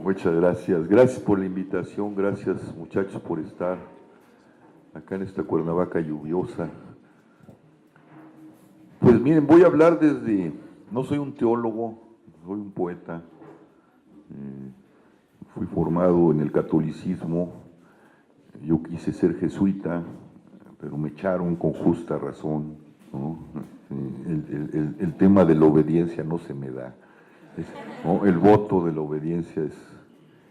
Muchas gracias. Gracias por la invitación. Gracias, muchachos, por estar acá en esta Cuernavaca lluviosa. Pues miren, voy a hablar no soy un teólogo, soy un poeta. Fui formado en el catolicismo. Yo quise ser jesuita, pero me echaron con justa razón, ¿no? El tema de la obediencia no se me da. ¿No? El voto de la obediencia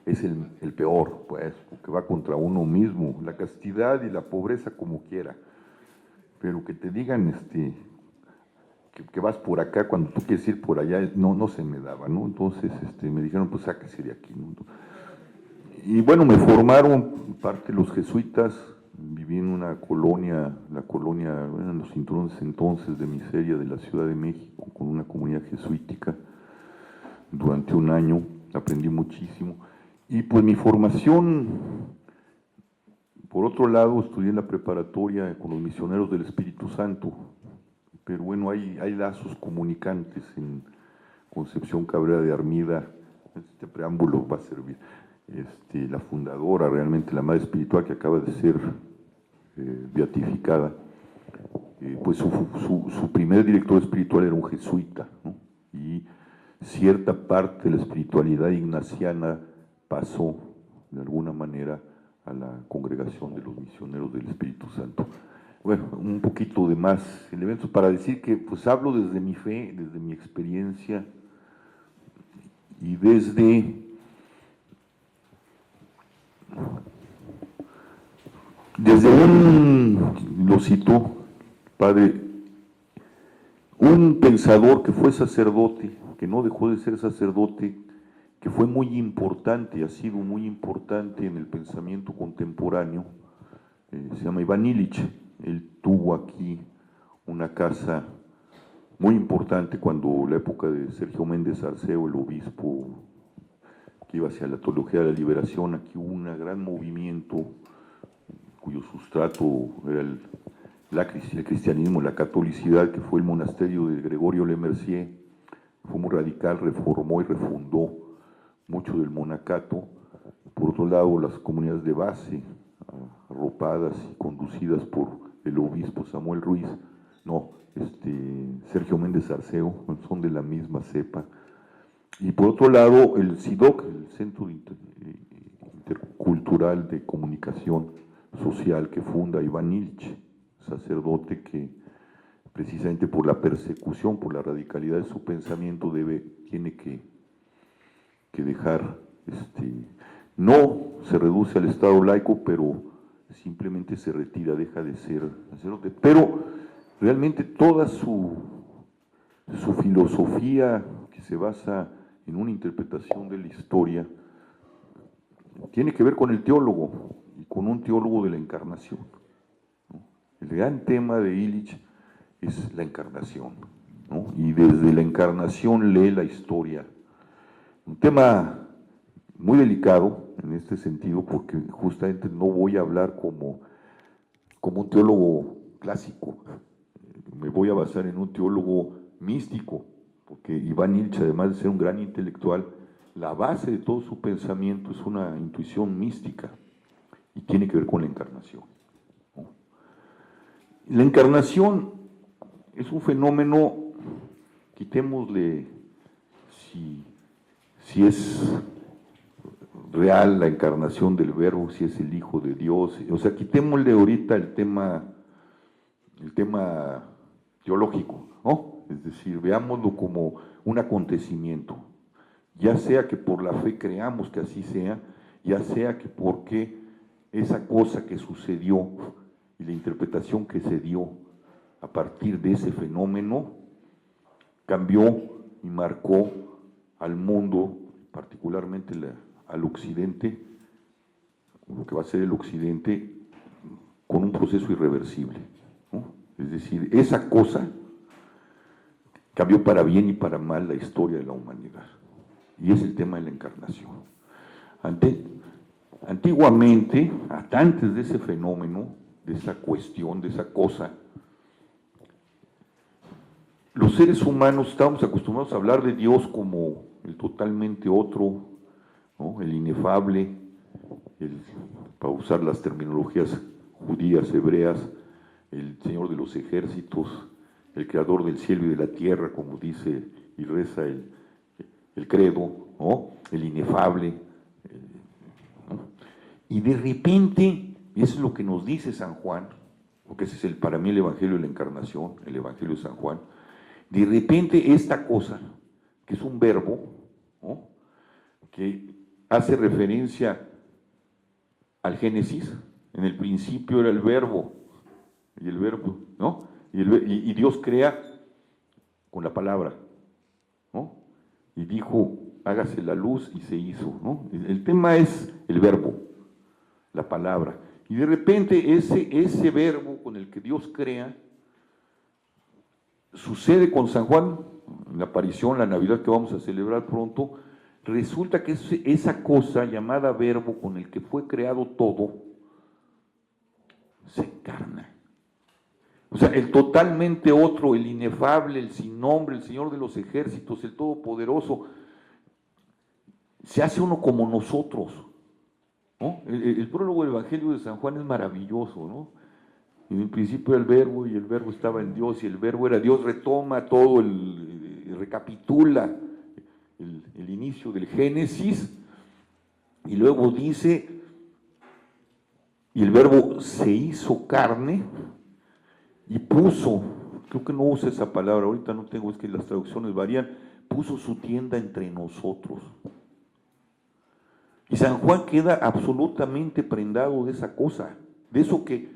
es el peor, pues, porque va contra uno mismo, la castidad y la pobreza como quiera, pero que te digan que vas por acá cuando tú quieres ir por allá, no se me daba, ¿no? Entonces me dijeron, pues sáquese de aquí, ¿no? Y bueno, me formaron parte de los jesuitas, viví en una colonia, bueno, en los cinturones entonces de miseria de la Ciudad de México, con una comunidad jesuítica durante un año, aprendí muchísimo. Y pues mi formación, por otro lado, estudié en la preparatoria con los misioneros del Espíritu Santo, pero bueno, hay lazos comunicantes en Concepción Cabrera de Armida. Este preámbulo va a servir. La fundadora, realmente la madre espiritual que acaba de ser beatificada, pues su primer director espiritual era un jesuita, ¿no? Y cierta parte de la espiritualidad ignaciana pasó de alguna manera a la congregación de los misioneros del Espíritu Santo. Bueno, un poquito de más elementos para decir que pues hablo desde mi fe, desde mi experiencia y lo citó, padre, un pensador que fue sacerdote, que no dejó de ser sacerdote, que fue muy importante, ha sido muy importante en el pensamiento contemporáneo, se llama Iván Illich. Él tuvo aquí una casa muy importante cuando la época de Sergio Méndez Arceo, el obispo que iba hacia la teología de la liberación, aquí hubo un gran movimiento cuyo sustrato era el cristianismo, la catolicidad, que fue el monasterio de Gregorio Le Mercier. Fue muy radical, reformó y refundó mucho del monacato. Por otro lado, las comunidades de base, arropadas y conducidas por el obispo Samuel Ruiz, Sergio Méndez Arceo, son de la misma cepa. Y por otro lado, el CIDOC, el Centro Intercultural de Comunicación Social, que funda Iván Illich, sacerdote que precisamente por la persecución, por la radicalidad de su pensamiento, tiene que dejar, no se reduce al Estado laico, pero simplemente se retira, deja de ser sacerdote. Pero realmente toda su filosofía, que se basa en una interpretación de la historia, tiene que ver con el teólogo, y con un teólogo de la encarnación, ¿no? El gran tema de Illich es la encarnación, ¿no? Y desde la encarnación lee la historia. Un tema muy delicado en este sentido, porque justamente no voy a hablar como un teólogo clásico, me voy a basar en un teólogo místico, porque Iván Illich, además de ser un gran intelectual, la base de todo su pensamiento es una intuición mística y tiene que ver con la encarnación, ¿no? La encarnación es un fenómeno, quitémosle si es real la encarnación del Verbo, si es el Hijo de Dios, o sea, quitémosle ahorita el tema teológico, ¿no? Es decir, veámoslo como un acontecimiento, ya sea que por la fe creamos que así sea, ya sea que porque esa cosa que sucedió y la interpretación que se dio a partir de ese fenómeno cambió y marcó al mundo, particularmente al occidente, lo que va a ser el occidente, con un proceso irreversible, ¿no? Es decir, esa cosa cambió para bien y para mal la historia de la humanidad. Y es el tema de la encarnación. Antiguamente, hasta antes de ese fenómeno, de esa cuestión, de esa cosa, los seres humanos estábamos acostumbrados a hablar de Dios como el totalmente otro, ¿no? El inefable, para usar las terminologías judías, hebreas, el Señor de los ejércitos, el creador del cielo y de la tierra, como dice y reza el credo, ¿no? El inefable. ¿No? Y de repente, y eso es lo que nos dice San Juan, porque ese es para mí el Evangelio de la Encarnación, el Evangelio de San Juan, de repente esta cosa, que es un verbo, ¿no? Que hace referencia al Génesis, en el principio era el verbo, y el verbo, ¿no? Y Dios crea con la palabra, ¿no? Y dijo, hágase la luz y se hizo, ¿no? El tema es el verbo, la palabra. Y de repente ese verbo con el que Dios crea, sucede con San Juan, en la aparición, la Navidad que vamos a celebrar pronto, resulta que esa cosa llamada verbo con el que fue creado todo, se encarna. O sea, el totalmente otro, el inefable, el sin nombre, el Señor de los ejércitos, el todopoderoso, se hace uno como nosotros, ¿no? El prólogo del Evangelio de San Juan es maravilloso, ¿no? En el principio era el verbo y el verbo estaba en Dios y el verbo era Dios, retoma todo, recapitula el inicio del Génesis y luego dice, y el verbo se hizo carne y puso, creo que no usa esa palabra, ahorita no tengo, es que las traducciones varían, puso su tienda entre nosotros. Y San Juan queda absolutamente prendado de esa cosa, de eso que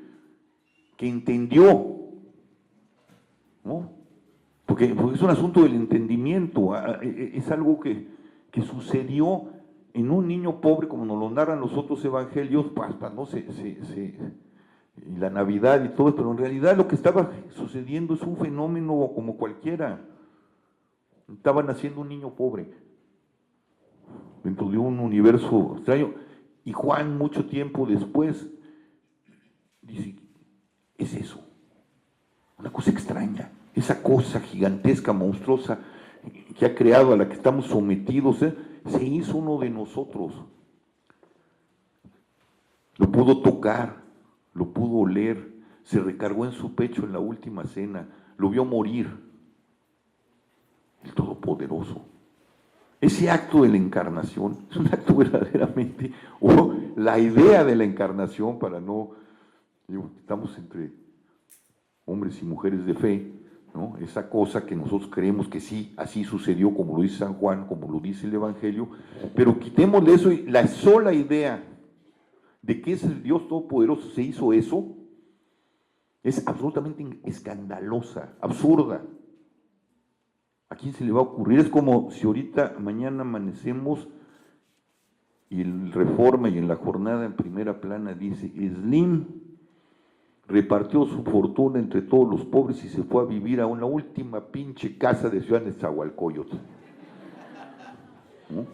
entendió, ¿no? Porque es un asunto del entendimiento, es algo que sucedió en un niño pobre, como nos lo narran los otros evangelios, ¿no? Y la Navidad y todo, pero en realidad lo que estaba sucediendo es un fenómeno como cualquiera. Estaba naciendo un niño pobre dentro de un universo extraño, y Juan mucho tiempo después dice, es eso, una cosa extraña, esa cosa gigantesca, monstruosa que ha creado, a la que estamos sometidos, se hizo uno de nosotros. Lo pudo tocar, lo pudo oler, se recargó en su pecho en la última cena, lo vio morir, el Todopoderoso. Ese acto de la encarnación es un acto verdaderamente, o la idea de la encarnación, para no, estamos entre hombres y mujeres de fe, ¿no? Esa cosa que nosotros creemos que sí, así sucedió, como lo dice San Juan, como lo dice el Evangelio, pero quitémosle eso y la sola idea de que es el Dios Todopoderoso se hizo eso, es absolutamente escandalosa, absurda. ¿A quién se le va a ocurrir? Es como si ahorita, mañana amanecemos y el Reforma y en la jornada en primera plana dice, Slim repartió su fortuna entre todos los pobres y se fue a vivir a una última pinche casa de Ciudad Nezahualcóyotl, ¿no?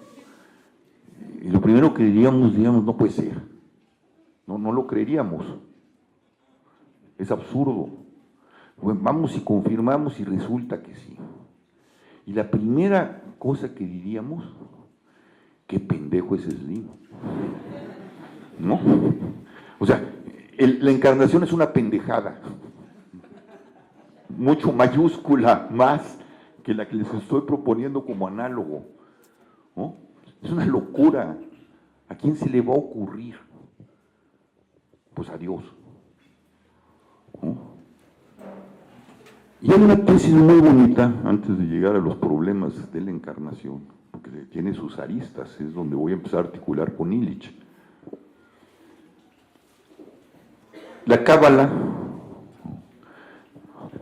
Y lo primero que diríamos, no puede ser, no lo creeríamos, es absurdo. Bueno, vamos y confirmamos y resulta que sí. Y la primera cosa que diríamos, qué pendejo es Slim, ¿no? O sea, la encarnación es una pendejada, mucho mayúscula, más que la que les estoy proponiendo como análogo, ¿no? Es una locura. ¿A quién se le va a ocurrir? Pues a Dios, ¿no? Y hay una tesis muy bonita, antes de llegar a los problemas de la encarnación, porque tiene sus aristas, es donde voy a empezar a articular con Illich. La Cábala,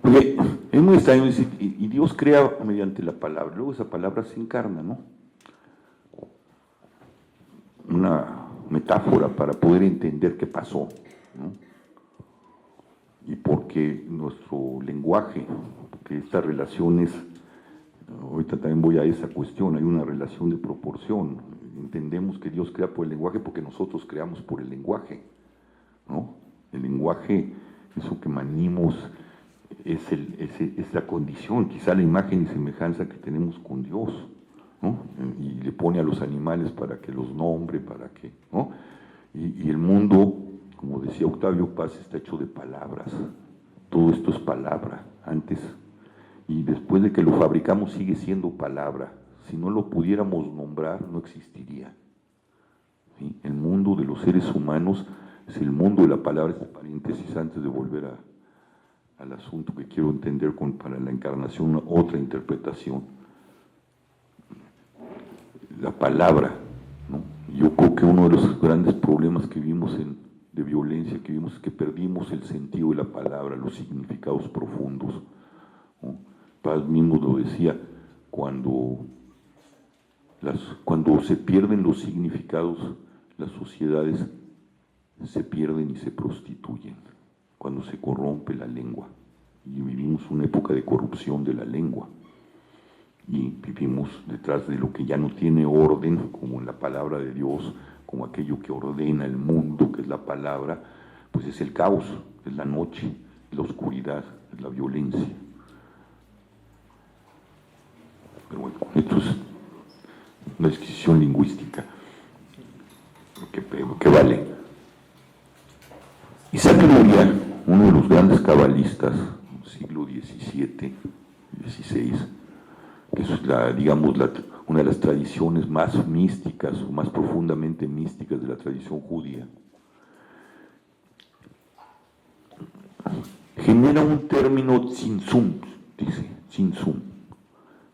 porque es muy extraño decir, y Dios crea mediante la palabra, luego esa palabra se encarna, ¿no? Una metáfora para poder entender qué pasó, ¿no? Y porque nuestro lenguaje, porque estas relaciones, ahorita también voy a esa cuestión, hay una relación de proporción, entendemos que Dios crea por el lenguaje porque nosotros creamos por el lenguaje, ¿no? El lenguaje, eso que manimos, es la condición, quizá la imagen y semejanza que tenemos con Dios, ¿no? Y le pone a los animales para que los nombre, para que, ¿no? Y el mundo, como decía Octavio Paz, está hecho de palabras. Todo esto es palabra, antes. Y después de que lo fabricamos sigue siendo palabra. Si no lo pudiéramos nombrar, no existiría. ¿Sí? El mundo de los seres humanos es el mundo de la palabra, este paréntesis antes de volver al asunto que quiero entender para la encarnación, otra interpretación. La palabra, ¿no? Yo creo que uno de los grandes problemas que vimos de violencia que vimos es que perdimos el sentido de la palabra, los significados profundos, ¿no? Paz mismo lo decía, cuando se pierden los significados, las sociedades se pierden y se prostituyen, cuando se corrompe la lengua. Y vivimos una época de corrupción de la lengua. Y vivimos detrás de lo que ya no tiene orden, como en la palabra de Dios, como aquello que ordena el mundo, que es la palabra, pues es el caos, es la noche, es la oscuridad, es la violencia. Pero bueno, esto es una disquisición lingüística que vale. Isaac Luria, uno de los grandes cabalistas, siglo XVII, XVI, que es una de las tradiciones más místicas o más profundamente místicas de la tradición judía, genera un término tzimtzum, dice, tzimtzum,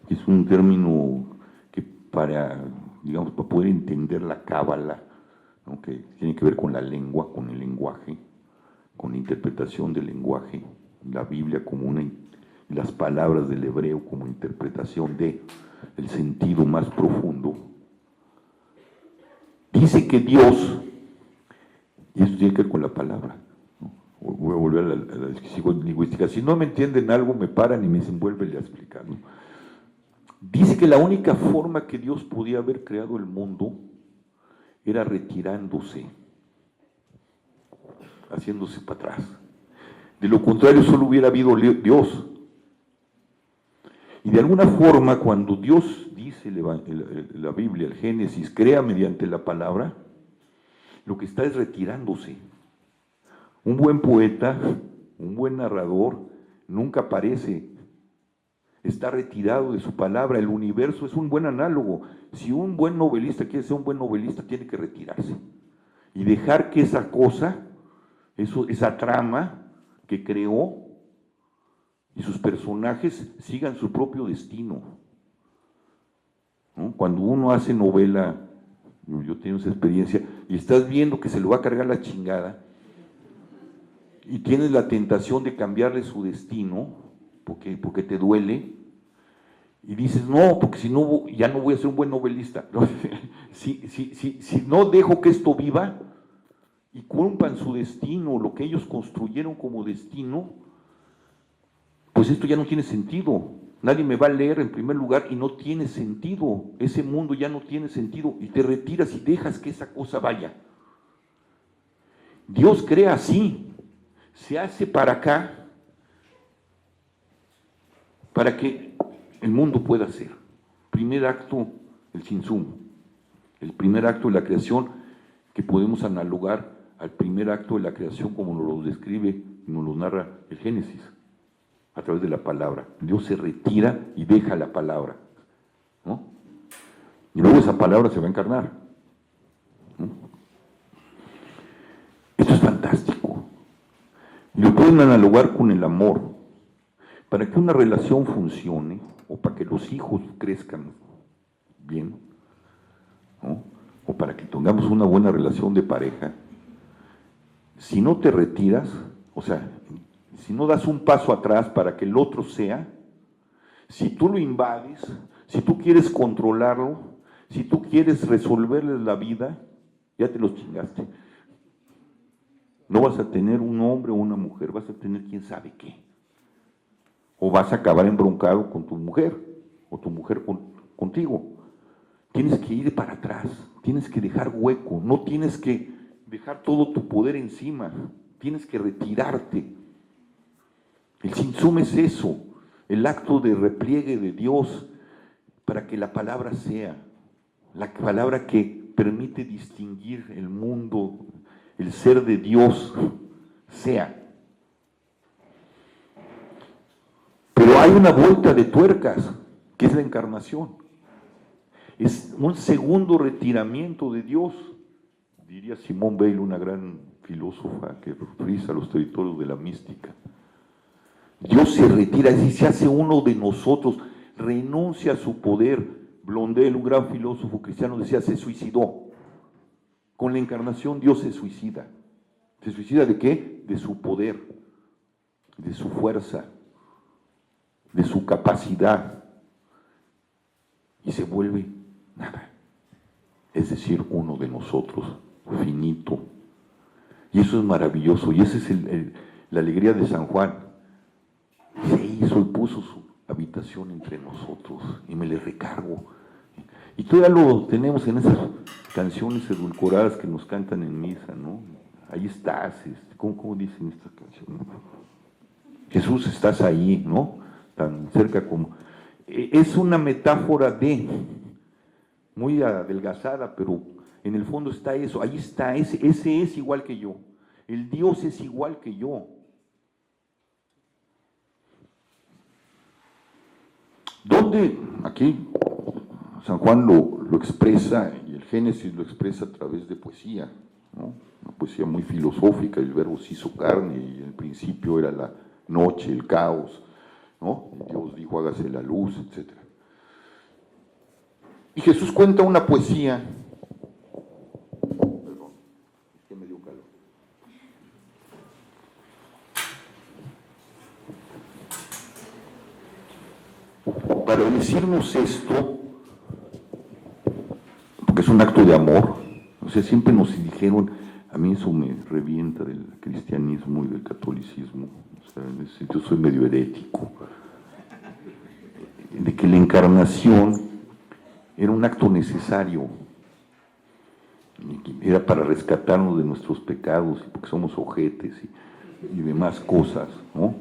que es un término que para poder entender la cábala, ¿no? Que tiene que ver con la lengua, con el lenguaje, con la interpretación del lenguaje, la Biblia y las palabras del hebreo como interpretación del sentido más profundo. Dice que Dios, y esto tiene que ver con la palabra, ¿no? Voy a volver a la discusión lingüística, si no me entienden algo me paran y me dicen vuélvele a explicar, ¿no? Dice que la única forma que Dios podía haber creado el mundo era retirándose, haciéndose para atrás. De lo contrario, solo hubiera habido Dios. Y de alguna forma, cuando Dios dice la Biblia, el Génesis, crea mediante la palabra, lo que está es retirándose. Un buen poeta, un buen narrador, nunca aparece. Está retirado de su palabra. El universo es un buen análogo. Si un buen novelista quiere ser un buen novelista, tiene que retirarse. Y dejar que esa cosa, esa trama que creó y sus personajes sigan su propio destino, ¿no? Cuando uno hace novela, yo tengo esa experiencia, y estás viendo que se lo va a cargar la chingada, y tienes la tentación de cambiarle su destino, porque te duele, y dices, no, porque si no, ya no voy a ser un buen novelista. Si no dejo que esto viva, y cumplan su destino, lo que ellos construyeron como destino, pues esto ya no tiene sentido. Nadie me va a leer en primer lugar y no tiene sentido. Ese mundo ya no tiene sentido y te retiras y dejas que esa cosa vaya. Dios crea así, se hace para acá, para que el mundo pueda ser. Primer acto, el tzimtzum. El primer acto de la creación que podemos analogar al primer acto de la creación como nos lo describe y nos lo narra el Génesis, a través de la palabra. Dios se retira y deja la palabra, ¿no? Y luego esa palabra se va a encarnar, ¿no? Esto es fantástico. Y lo pueden analogar con el amor. Para que una relación funcione, o para que los hijos crezcan bien, ¿no? O para que tengamos una buena relación de pareja, si no te retiras, o sea, si no das un paso atrás para que el otro sea, si tú lo invades, si tú quieres controlarlo, si tú quieres resolverles la vida, ya te los chingaste. No vas a tener un hombre o una mujer, vas a tener quién sabe qué. O vas a acabar embroncado con tu mujer, o tu mujer contigo. Tienes que ir para atrás, tienes que dejar hueco, no tienes que dejar todo tu poder encima, tienes que retirarte. El tzimtzum es eso, el acto de repliegue de Dios, para que la palabra sea, la palabra que permite distinguir el mundo, el ser de Dios, sea. Pero hay una vuelta de tuercas, que es la encarnación. Es un segundo retiramiento de Dios, diría Simone Weil, una gran filósofa que frisa los territorios de la mística. Dios se retira, es decir, se hace uno de nosotros, renuncia a su poder. Blondel, un gran filósofo cristiano, decía, se suicidó. Con la encarnación Dios se suicida. ¿Se suicida de qué? De su poder, de su fuerza, de su capacidad. Y se vuelve nada. Es decir, uno de nosotros, finito. Y eso es maravilloso. Y esa es la alegría de San Juan. Se hizo y puso su habitación entre nosotros y me le recargo. Y todavía lo tenemos en esas canciones edulcoradas que nos cantan en misa, ¿no? Ahí estás, ¿cómo dicen estas canciones? Jesús, estás ahí, ¿no? Tan cerca como... Es una metáfora de, muy adelgazada, pero en el fondo está eso, ahí está, ese es igual que yo. El Dios es igual que yo. ¿Dónde? Aquí San Juan lo expresa, y el Génesis lo expresa a través de poesía, ¿no? Una poesía muy filosófica, el verbo se hizo carne, y el principio era la noche, el caos, ¿no? Y Dios dijo, hágase la luz, etc. Y Jesús cuenta una poesía, perdón, es que me dio calor. Para decirnos esto, porque es un acto de amor, o sea, siempre nos dijeron, a mí eso me revienta del cristianismo y del catolicismo, o sea, yo soy medio herético, de que la encarnación era un acto necesario, era para rescatarnos de nuestros pecados, porque somos ojetes y demás cosas, ¿no?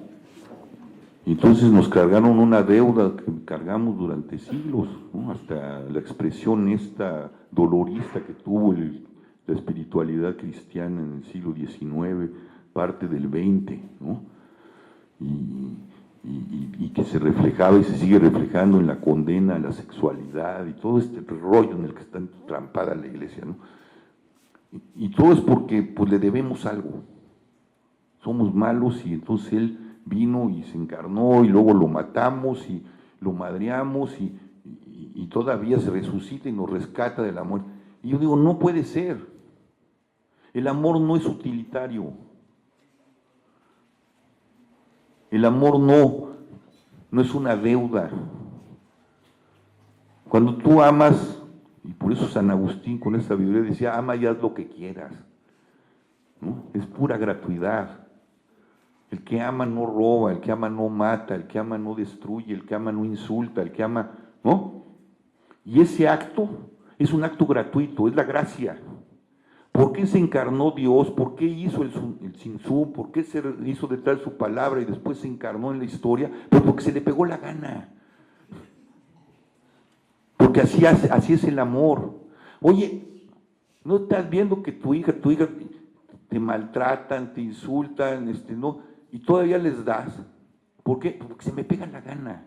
Y entonces nos cargaron una deuda que cargamos durante siglos, ¿no? Hasta la expresión esta dolorista que tuvo la espiritualidad cristiana en el siglo XIX, parte del XX, ¿no? Y que se reflejaba y se sigue reflejando en la condena a la sexualidad y todo este rollo en el que está entrampada la iglesia, ¿no? Y todo es porque pues le debemos algo, somos malos y entonces Él vino y se encarnó y luego lo matamos y lo madreamos y todavía se resucita y nos rescata de la muerte. Y yo digo, no puede ser, el amor no es utilitario, el amor no es una deuda. Cuando tú amas, y por eso San Agustín con esta sabiduría decía, ama y haz lo que quieras, ¿no? Es pura gratuidad. El que ama no roba, el que ama no mata, el que ama no destruye, el que ama no insulta, el que ama, ¿no? Y ese acto es un acto gratuito, es la gracia. ¿Por qué se encarnó Dios? ¿Por qué hizo el Sinsú? ¿Por qué se hizo detrás de su palabra y después se encarnó en la historia? Pues porque se le pegó la gana. Porque así es el amor. Oye, ¿no estás viendo que tu hija te maltratan, te insultan, ¿no? Y todavía les das? ¿Por qué? Porque se me pega la gana.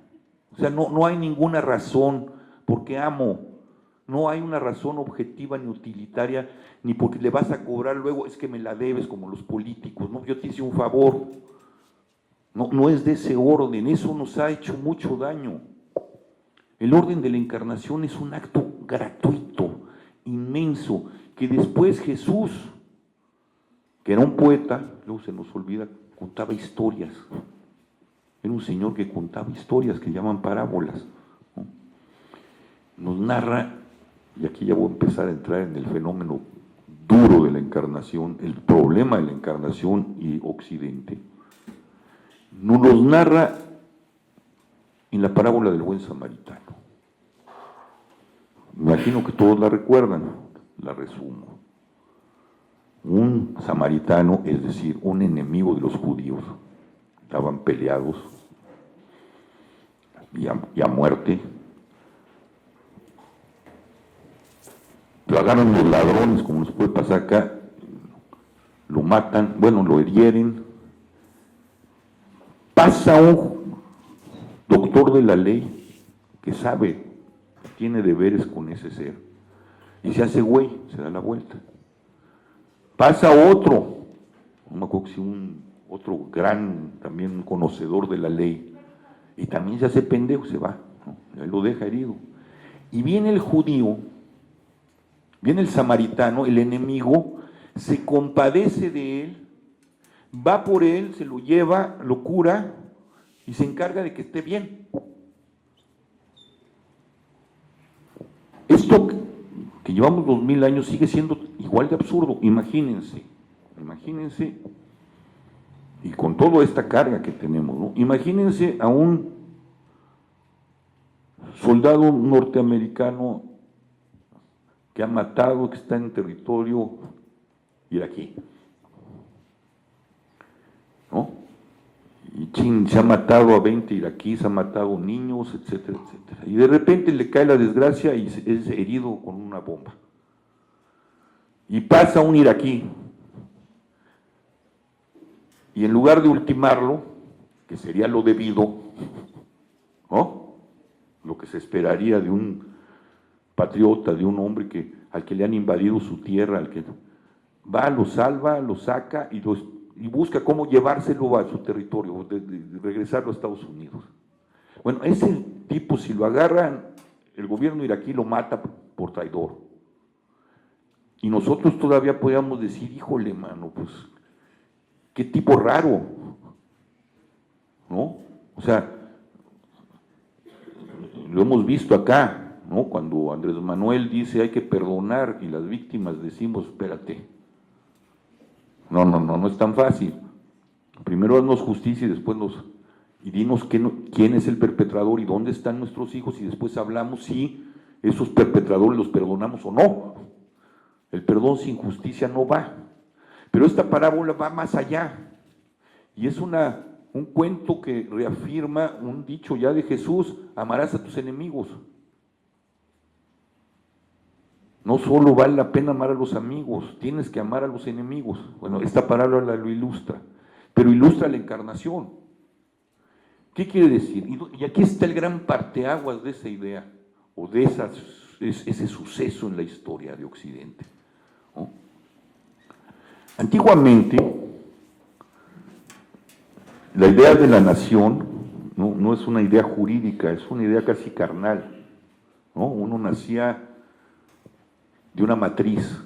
O sea, no hay ninguna razón, porque amo. No hay una razón objetiva ni utilitaria, ni porque le vas a cobrar luego, es que me la debes, como los políticos, ¿no? Yo te hice un favor. No es de ese orden, eso nos ha hecho mucho daño. El orden de la encarnación es un acto gratuito, inmenso, que después Jesús, que era un poeta, luego se nos olvida, contaba historias. Era un señor que contaba historias que llaman parábolas, ¿no? Nos narra, y aquí ya voy a empezar a entrar en el fenómeno duro de la encarnación, el problema de la encarnación y Occidente, nos narra en la parábola del buen samaritano. Me imagino que todos la recuerdan, la resumo. Un samaritano, es decir, un enemigo de los judíos, estaban peleados y a muerte, lo agarran los ladrones, como nos puede pasar acá, lo matan, bueno, lo hieren. Pasa un doctor de la ley que sabe, tiene deberes con ese ser, y se hace güey, se da la vuelta. Pasa otro, no me acuerdo si otro gran, también un conocedor de la ley, y también se hace pendejo, se va, ¿no? Él lo deja herido. Y viene el judío, viene el samaritano, el enemigo, se compadece de él, va por él, se lo lleva, lo cura y se encarga de que esté bien. Esto que llevamos 2000 años sigue siendo igual de absurdo. Imagínense, y con toda esta carga que tenemos, ¿no? Imagínense a un soldado norteamericano que ha matado, que está en territorio iraquí, ¿no? Y se ha matado a 20 iraquíes, ha matado niños, etcétera, etcétera. Y de repente le cae la desgracia y es herido con una bomba. Y pasa un iraquí, y en lugar de ultimarlo, que sería lo debido, ¿no? Lo que se esperaría de un patriota, de un hombre al que le han invadido su tierra, al que va, lo salva, lo saca y busca cómo llevárselo a su territorio, de regresarlo a Estados Unidos. Bueno, ese tipo, si lo agarran, el gobierno iraquí lo mata por traidor. Y nosotros todavía podíamos decir, híjole, mano, pues, qué tipo raro, ¿no? O sea, lo hemos visto acá, ¿no? Cuando Andrés Manuel dice hay que perdonar y las víctimas decimos, espérate, no es tan fácil. Primero haznos justicia y después y dinos quién es el perpetrador y dónde están nuestros hijos y después hablamos si esos perpetradores los perdonamos o no. El perdón sin justicia no va. Pero esta parábola va más allá. Y es un cuento que reafirma un dicho ya de Jesús: amarás a tus enemigos. No solo vale la pena amar a los amigos, tienes que amar a los enemigos. Bueno, esta parábola lo ilustra, pero ilustra la encarnación. ¿Qué quiere decir? Y aquí está el gran parteaguas de esa idea, o de ese suceso en la historia de Occidente, ¿no? Antiguamente, la idea de la nación no es una idea jurídica, es una idea casi carnal, ¿no? Uno nacía de una matriz.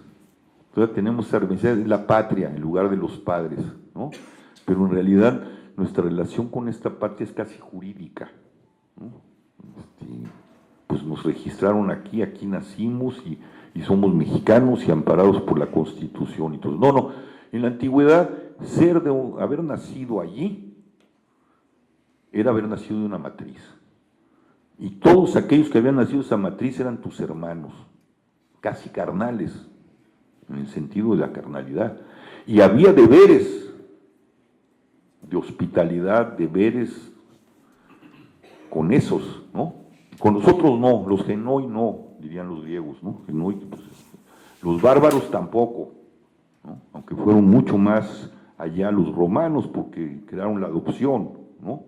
Entonces tenemos esa referencia de la patria en lugar de los padres, ¿no? Pero en realidad nuestra relación con esta patria es casi jurídica, ¿no? Pues nos registraron aquí nacimos y somos mexicanos y amparados por la Constitución y todo. No, en la antigüedad haber nacido allí era haber nacido de una matriz. Y todos aquellos que habían nacido de esa matriz eran tus hermanos, casi carnales, en el sentido de la carnalidad. Y había deberes de hospitalidad, deberes con esos, ¿no? Con nosotros no, los genoi no, dirían los griegos, ¿no? Genoi, pues, los bárbaros tampoco, ¿no? Aunque fueron mucho más allá los romanos porque crearon la adopción, ¿no?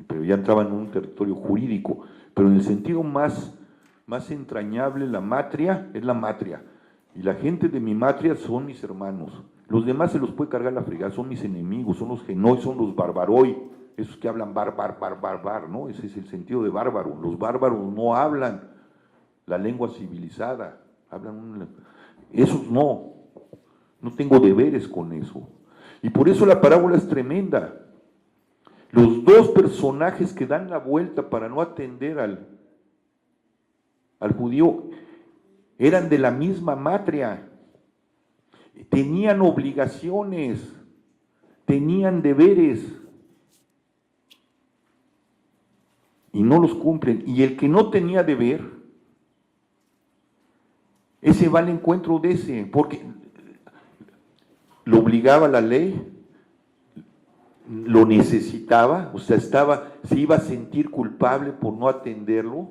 Pero ya entraban en un territorio jurídico. Pero en el sentido más entrañable, la matria es la matria. Y la gente de mi matria son mis hermanos. Los demás se los puede cargar la fregada, son mis enemigos, son los genoi, son los barbaroi, esos que hablan barbar, ¿no? Ese es el sentido de bárbaro. Los bárbaros no hablan la lengua civilizada, esos no tengo deberes con eso. Y por eso la parábola es tremenda. Los dos personajes que dan la vuelta para no atender al judío eran de la misma matria, tenían obligaciones, tenían deberes y no los cumplen. Y el que no tenía deber, ese va al encuentro de ese, porque lo obligaba la ley, lo necesitaba, o sea, se iba a sentir culpable por no atenderlo.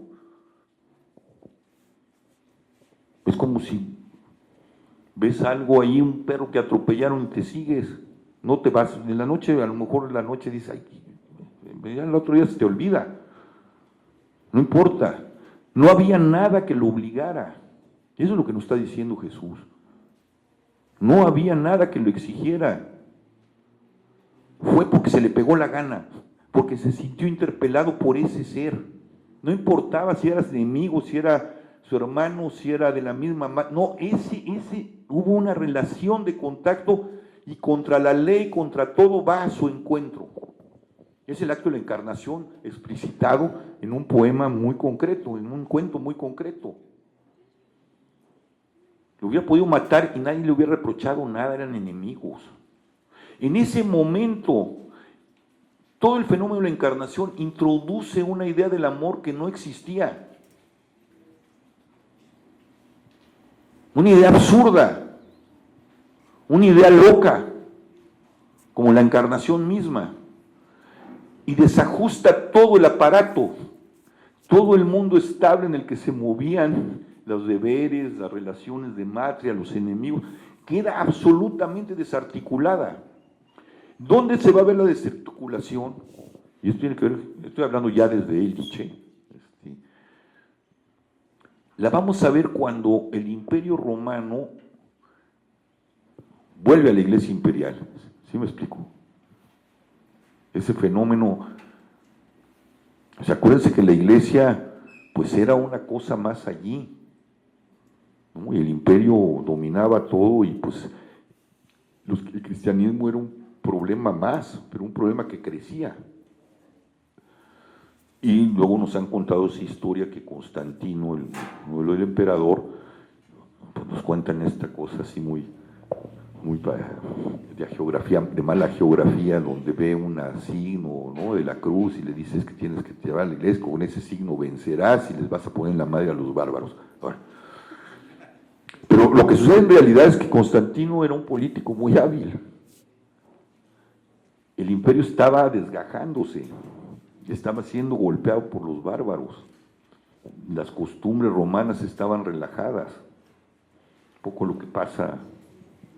Es como si ves algo ahí, un perro que atropellaron y te sigues, no te vas, en la noche, a lo mejor en la noche dices, ay, ya el otro día se te olvida, no importa, no había nada que lo obligara, eso es lo que nos está diciendo Jesús, no había nada que lo exigiera, fue porque se le pegó la gana, porque se sintió interpelado por ese ser, no importaba si eras enemigo, si era su hermano, si era de la misma madre, no, hubo una relación de contacto y contra la ley, contra todo va a su encuentro. Es el acto de la encarnación explicitado en un poema muy concreto, en un cuento muy concreto. Lo hubiera podido matar y nadie le hubiera reprochado nada, eran enemigos. En ese momento, todo el fenómeno de la encarnación introduce una idea del amor que no existía. Una idea absurda, una idea loca, como la encarnación misma. Y desajusta todo el aparato, todo el mundo estable en el que se movían los deberes, las relaciones de matria, los enemigos, queda absolutamente desarticulada. ¿Dónde se va a ver la desarticulación? Y esto tiene que ver, estoy hablando ya desde Eliche. La vamos a ver cuando el Imperio Romano vuelve a la Iglesia imperial. ¿Sí me explico? Ese fenómeno, o sea, acuérdense que la Iglesia pues era una cosa más allí, ¿no? Y el imperio dominaba todo y pues el cristianismo era un problema más, pero un problema que crecía. Y luego nos han contado esa historia que Constantino, el emperador, pues nos cuentan esta cosa así muy de geografía, de mala geografía, donde ve un signo, ¿no?, de la cruz y le dices que tienes que llevar a la iglesia, con ese signo vencerás y les vas a poner en la madre a los bárbaros. Bueno, pero lo que sucede en realidad es que Constantino era un político muy hábil. El imperio estaba desgajándose, estaba siendo golpeado por los bárbaros. Las costumbres romanas estaban relajadas. Un poco lo que pasa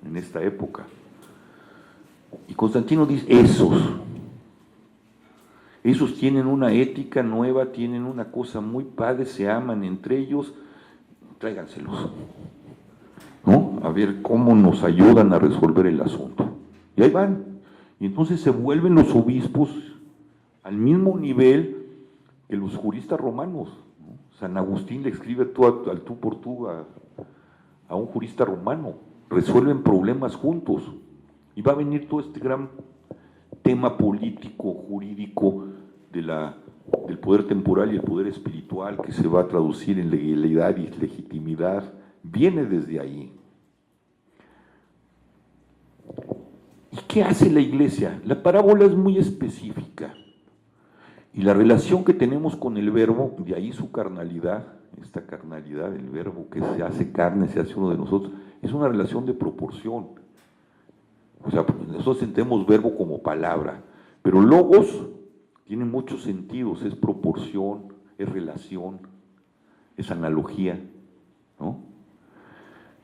en esta época. Y Constantino dice, esos tienen una ética nueva, tienen una cosa muy padre, se aman entre ellos, tráiganselos, ¿no? A ver cómo nos ayudan a resolver el asunto. Y ahí van. Y entonces se vuelven los obispos al mismo nivel que los juristas romanos, ¿no? San Agustín le escribe al tú por tú a un jurista romano, resuelven problemas juntos. Y va a venir todo este gran tema político, jurídico, del poder temporal y el poder espiritual, que se va a traducir en legalidad y legitimidad, viene desde ahí. ¿Y qué hace la Iglesia? La parábola es muy específica. Y la relación que tenemos con el Verbo, de ahí su carnalidad, esta carnalidad del Verbo que se hace carne, se hace uno de nosotros, es una relación de proporción. O sea, nosotros entendemos verbo como palabra, pero logos tiene muchos sentidos, es proporción, es relación, es analogía, ¿no?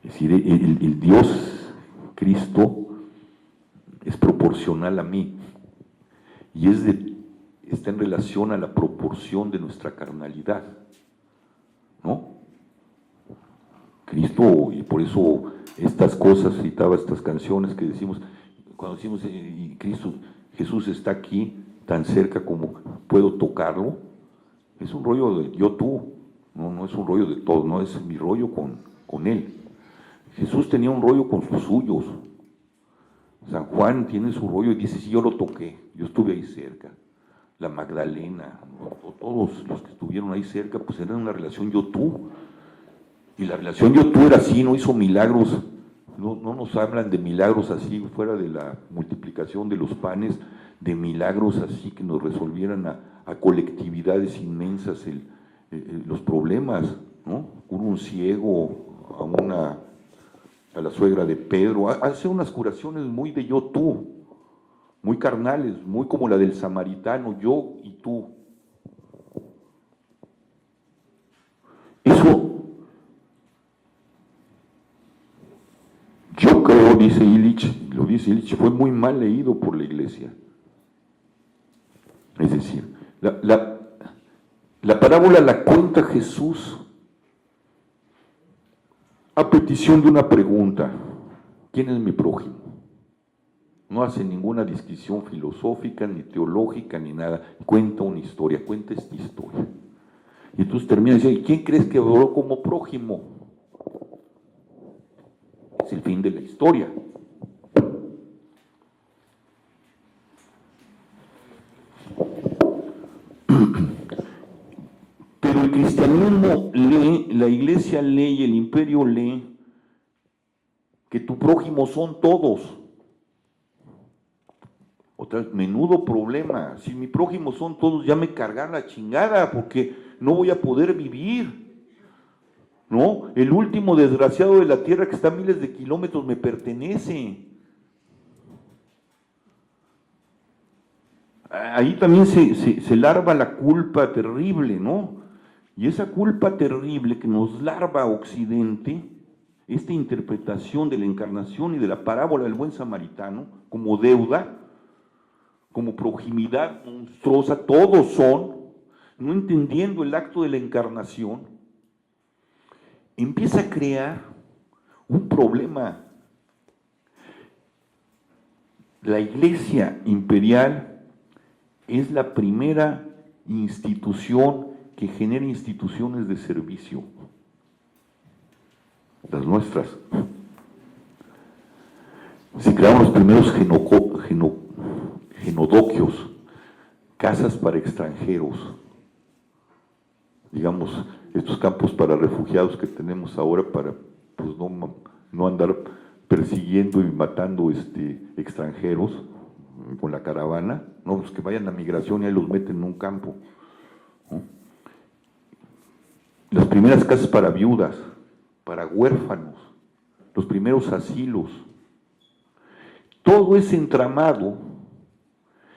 Es decir, el Dios, Cristo, es proporcional a mí y está en relación a la proporción de nuestra carnalidad, ¿no? Cristo, y por eso estas cosas, citaba estas canciones que decimos, cuando decimos, y Cristo, Jesús está aquí, tan cerca como puedo tocarlo, es un rollo de yo-tú, no es un rollo de todo, no es mi rollo con Él. Jesús tenía un rollo con sus suyos. San Juan tiene su rollo y dice, sí, yo lo toqué, yo estuve ahí cerca. La Magdalena, todos los que estuvieron ahí cerca, pues eran una relación yo-tú. Y la relación yo-tú era así, no hizo milagros, no nos hablan de milagros así, fuera de la multiplicación de los panes, de milagros así que nos resolvieran a colectividades inmensas los problemas, ¿no? Cura un ciego, a la suegra de Pedro, hace unas curaciones muy de yo-tú, muy carnales, muy como la del samaritano, yo y tú. Eso creo, dice Illich, lo dice Illich, fue muy mal leído por la Iglesia. Es decir, la parábola la cuenta Jesús a petición de una pregunta: ¿quién es mi prójimo? No hace ninguna disquisición filosófica, ni teológica, ni nada. Cuenta una historia, cuenta esta historia. Y entonces termina diciendo: ¿quién crees que adoró como prójimo? Es el fin de la historia. Pero el cristianismo lee, la iglesia lee, el imperio lee que tu prójimo son todos. Otra vez, menudo problema. Si mi prójimo son todos, ya me cargan la chingada, porque no voy a poder vivir. ¿No? El último desgraciado de la tierra que está a miles de kilómetros me pertenece. Ahí también se larva la culpa terrible, ¿no? Y esa culpa terrible que nos larva a Occidente, esta interpretación de la encarnación y de la parábola del buen samaritano como deuda, como proximidad monstruosa, todos son, no entendiendo el acto de la encarnación, empieza a crear un problema. La Iglesia imperial es la primera institución que genera instituciones de servicio, las nuestras. Se crearon los primeros genodoquios, casas para extranjeros, digamos, estos campos para refugiados que tenemos ahora para pues, no andar persiguiendo y matando extranjeros con la caravana, no, los que vayan a migración y ahí los meten en un campo, ¿no? Las primeras casas para viudas, para huérfanos, los primeros asilos. Todo ese entramado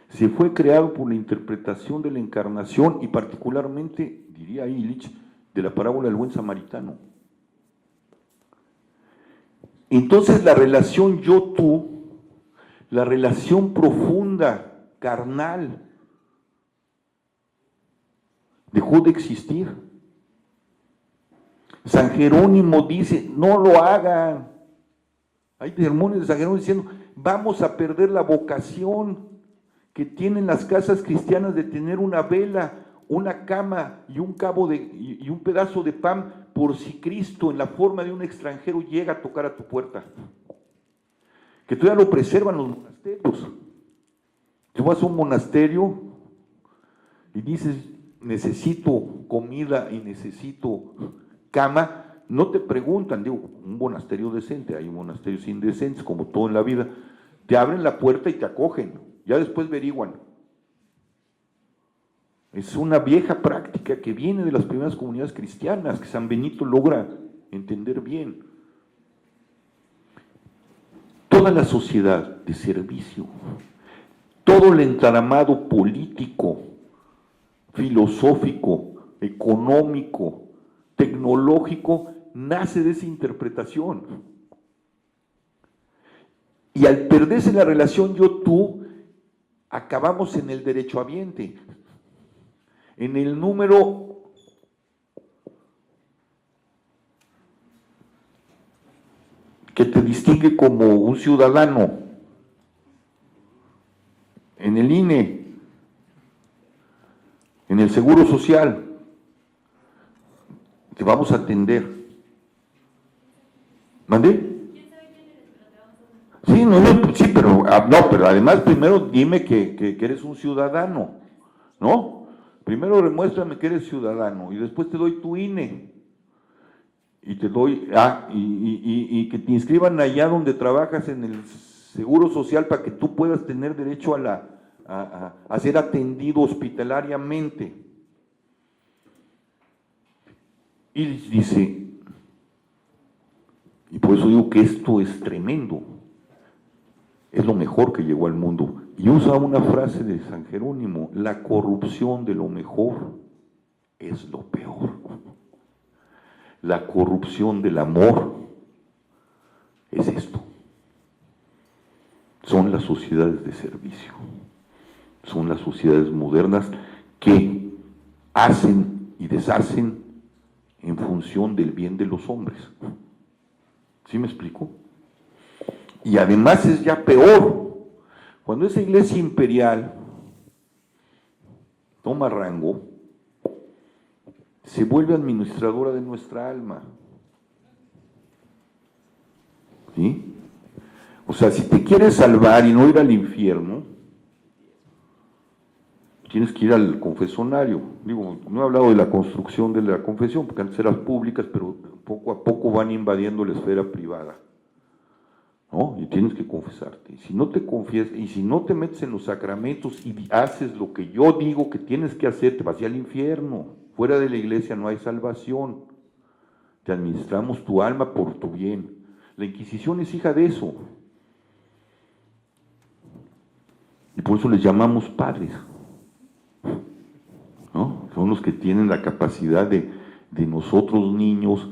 se fue creado por la interpretación de la encarnación y particularmente, diría Illich, de la parábola del buen samaritano. Entonces la relación yo-tú, la relación profunda, carnal, dejó de existir. San Jerónimo dice: no lo hagan. Hay sermones de San Jerónimo diciendo: vamos a perder la vocación que tienen las casas cristianas de tener una vela, una cama y un pedazo de pan por si Cristo en la forma de un extranjero llega a tocar a tu puerta. Que todavía lo preservan los monasterios. Si vas a un monasterio y dices: necesito comida y necesito cama, no te preguntan, digo, un monasterio decente, hay monasterios indecentes, como todo en la vida, te abren la puerta y te acogen, ya después averiguan. Es una vieja práctica que viene de las primeras comunidades cristianas, que San Benito logra entender bien. Toda la sociedad de servicio, todo el entramado político, filosófico, económico, tecnológico, nace de esa interpretación. Y al perderse la relación yo-tú, acabamos en el derechohabiente, en el número que te distingue como un ciudadano, en el INE, en el Seguro Social. Te vamos a atender. ¿Mandé? Sí, sí, pero además primero dime que eres un ciudadano, ¿no? Primero demuéstrame que eres ciudadano y después te doy tu INE y te doy, y que te inscriban allá donde trabajas en el Seguro Social para que tú puedas tener derecho a ser atendido hospitalariamente. Y dice, y por eso digo que esto es tremendo, es lo mejor que llegó al mundo. Y usa una frase de San Jerónimo: la corrupción de lo mejor es lo peor. La corrupción del amor es esto. las sociedades de servicio. Son las sociedades modernas que hacen y deshacen en función del bien de los hombres. ¿Sí me explico? Y además es ya peor. Cuando esa iglesia imperial toma rango, se vuelve administradora de nuestra alma. ¿Sí? O sea, si te quieres salvar y no ir al infierno, tienes que ir al confesionario. Digo, no he hablado de la construcción de la confesión, porque antes eran públicas, pero poco a poco van invadiendo la esfera privada, ¿no? Y tienes que confesarte. Y si no te confiesas, y si no te metes en los sacramentos y haces lo que yo digo que tienes que hacer, te vas al infierno. Fuera de la iglesia no hay salvación. Te administramos tu alma por tu bien. La Inquisición es hija de eso. Y por eso les llamamos padres, ¿no? Son los que tienen la capacidad de nosotros niños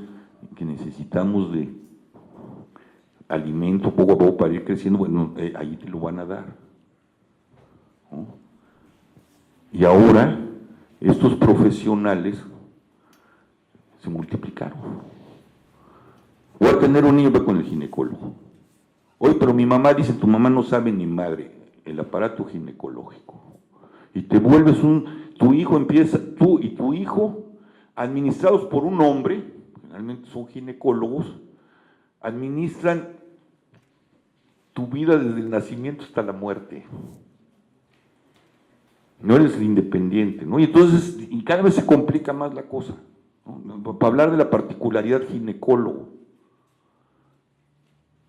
que necesitamos de alimento poco a poco para ir creciendo, bueno, ahí te lo van a dar, ¿no? Y ahora estos profesionales se multiplicaron. Voy a tener un niño con el ginecólogo. Oye, pero mi mamá dice, tu mamá no sabe ni madre, el aparato ginecológico. Y te vuelves tu hijo empieza, tú y tu hijo, administrados por un hombre, generalmente son ginecólogos, administran tu vida desde el nacimiento hasta la muerte. No eres el independiente, ¿no? Y entonces, y cada vez se complica más la cosa, ¿no? Para hablar de la particularidad ginecólogo,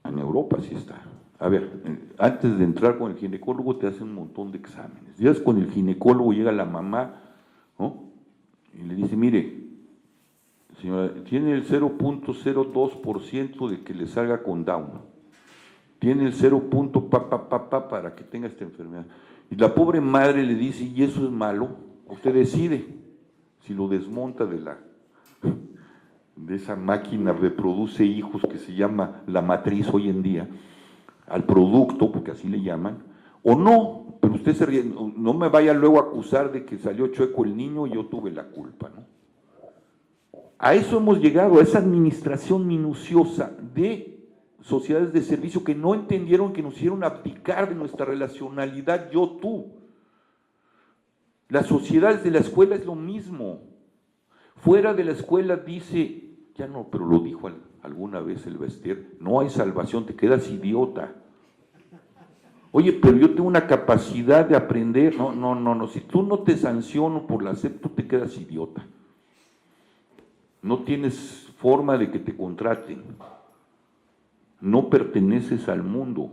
en Europa sí está. A ver, antes de entrar con el ginecólogo te hacen un montón de exámenes. Llegas con el ginecólogo, llega la mamá, ¿no? Y le dice, mire, señora, tiene el 0.02% de que le salga con Down. Tiene el 0. Para que tenga esta enfermedad. Y la pobre madre le dice, ¿y eso es malo? Usted decide si lo desmonta de esa máquina que produce hijos que se llama la matriz hoy en día, al producto, porque así le llaman, o no, pero usted se ríe, no me vaya luego a acusar de que salió chueco el niño y yo tuve la culpa, ¿no? A eso hemos llegado, a esa administración minuciosa de sociedades de servicio que no entendieron, que nos hicieron abdicar de nuestra relacionalidad yo-tú. Las sociedades de la escuela es lo mismo. Fuera de la escuela dice, ya no, pero lo dijo alguna vez el Bester, no hay salvación, te quedas idiota. Oye, pero yo tengo una capacidad de aprender. No, si tú no te sanciono por la SEP, tú te quedas idiota. No tienes forma de que te contraten. No perteneces al mundo.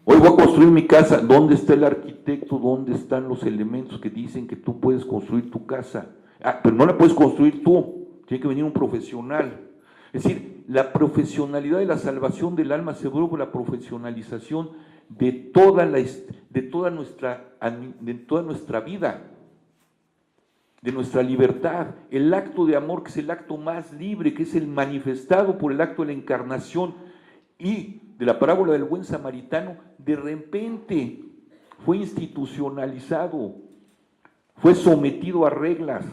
Hoy voy a construir mi casa. ¿Dónde está el arquitecto? ¿Dónde están los elementos que dicen que tú puedes construir tu casa? Ah, pero no la puedes construir tú. Tiene que venir un profesional. Es decir, la profesionalidad de la salvación del alma se vuelve la profesionalización de toda nuestra vida, de nuestra libertad. El acto de amor, que es el acto más libre, que es el manifestado por el acto de la encarnación y de la parábola del buen samaritano, de repente fue institucionalizado, fue sometido a reglas.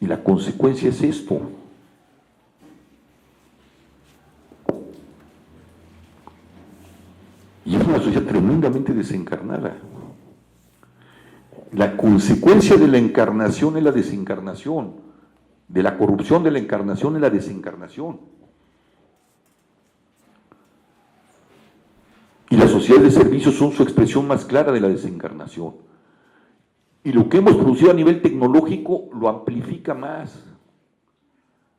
Y la consecuencia es esto. Y es una sociedad tremendamente desencarnada. La consecuencia de la encarnación es la desencarnación. De la corrupción de la encarnación es la desencarnación. Y las sociedades de servicio son su expresión más clara de la desencarnación. Y lo que hemos producido a nivel tecnológico lo amplifica más.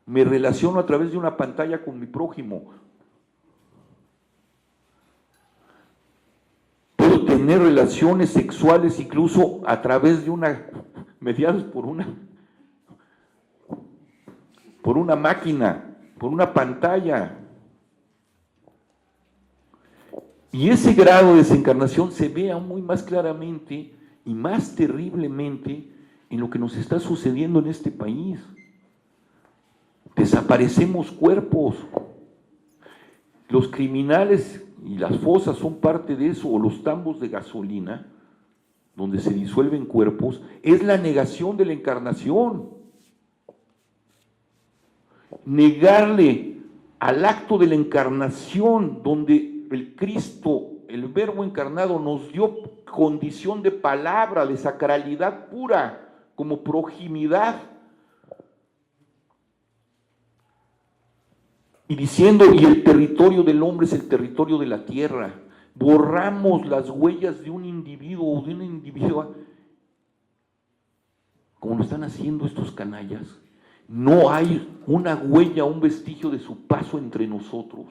Me relaciono a través de una pantalla con mi prójimo. Puedo tener relaciones sexuales incluso a través de mediados por una máquina, por una pantalla. Y ese grado de desencarnación se ve aún muy más claramente y más terriblemente en lo que nos está sucediendo en este país. Desaparecemos cuerpos. Los criminales y las fosas son parte de eso, o los tambos de gasolina, donde se disuelven cuerpos, es la negación de la encarnación. Negarle al acto de la encarnación, donde el Cristo, el Verbo encarnado, nos dio condición de palabra, de sacralidad pura, como proximidad. Y diciendo, y el territorio del hombre es el territorio de la tierra. Borramos las huellas de un individuo o de una individua, como lo están haciendo estos canallas. No hay una huella, un vestigio de su paso entre nosotros.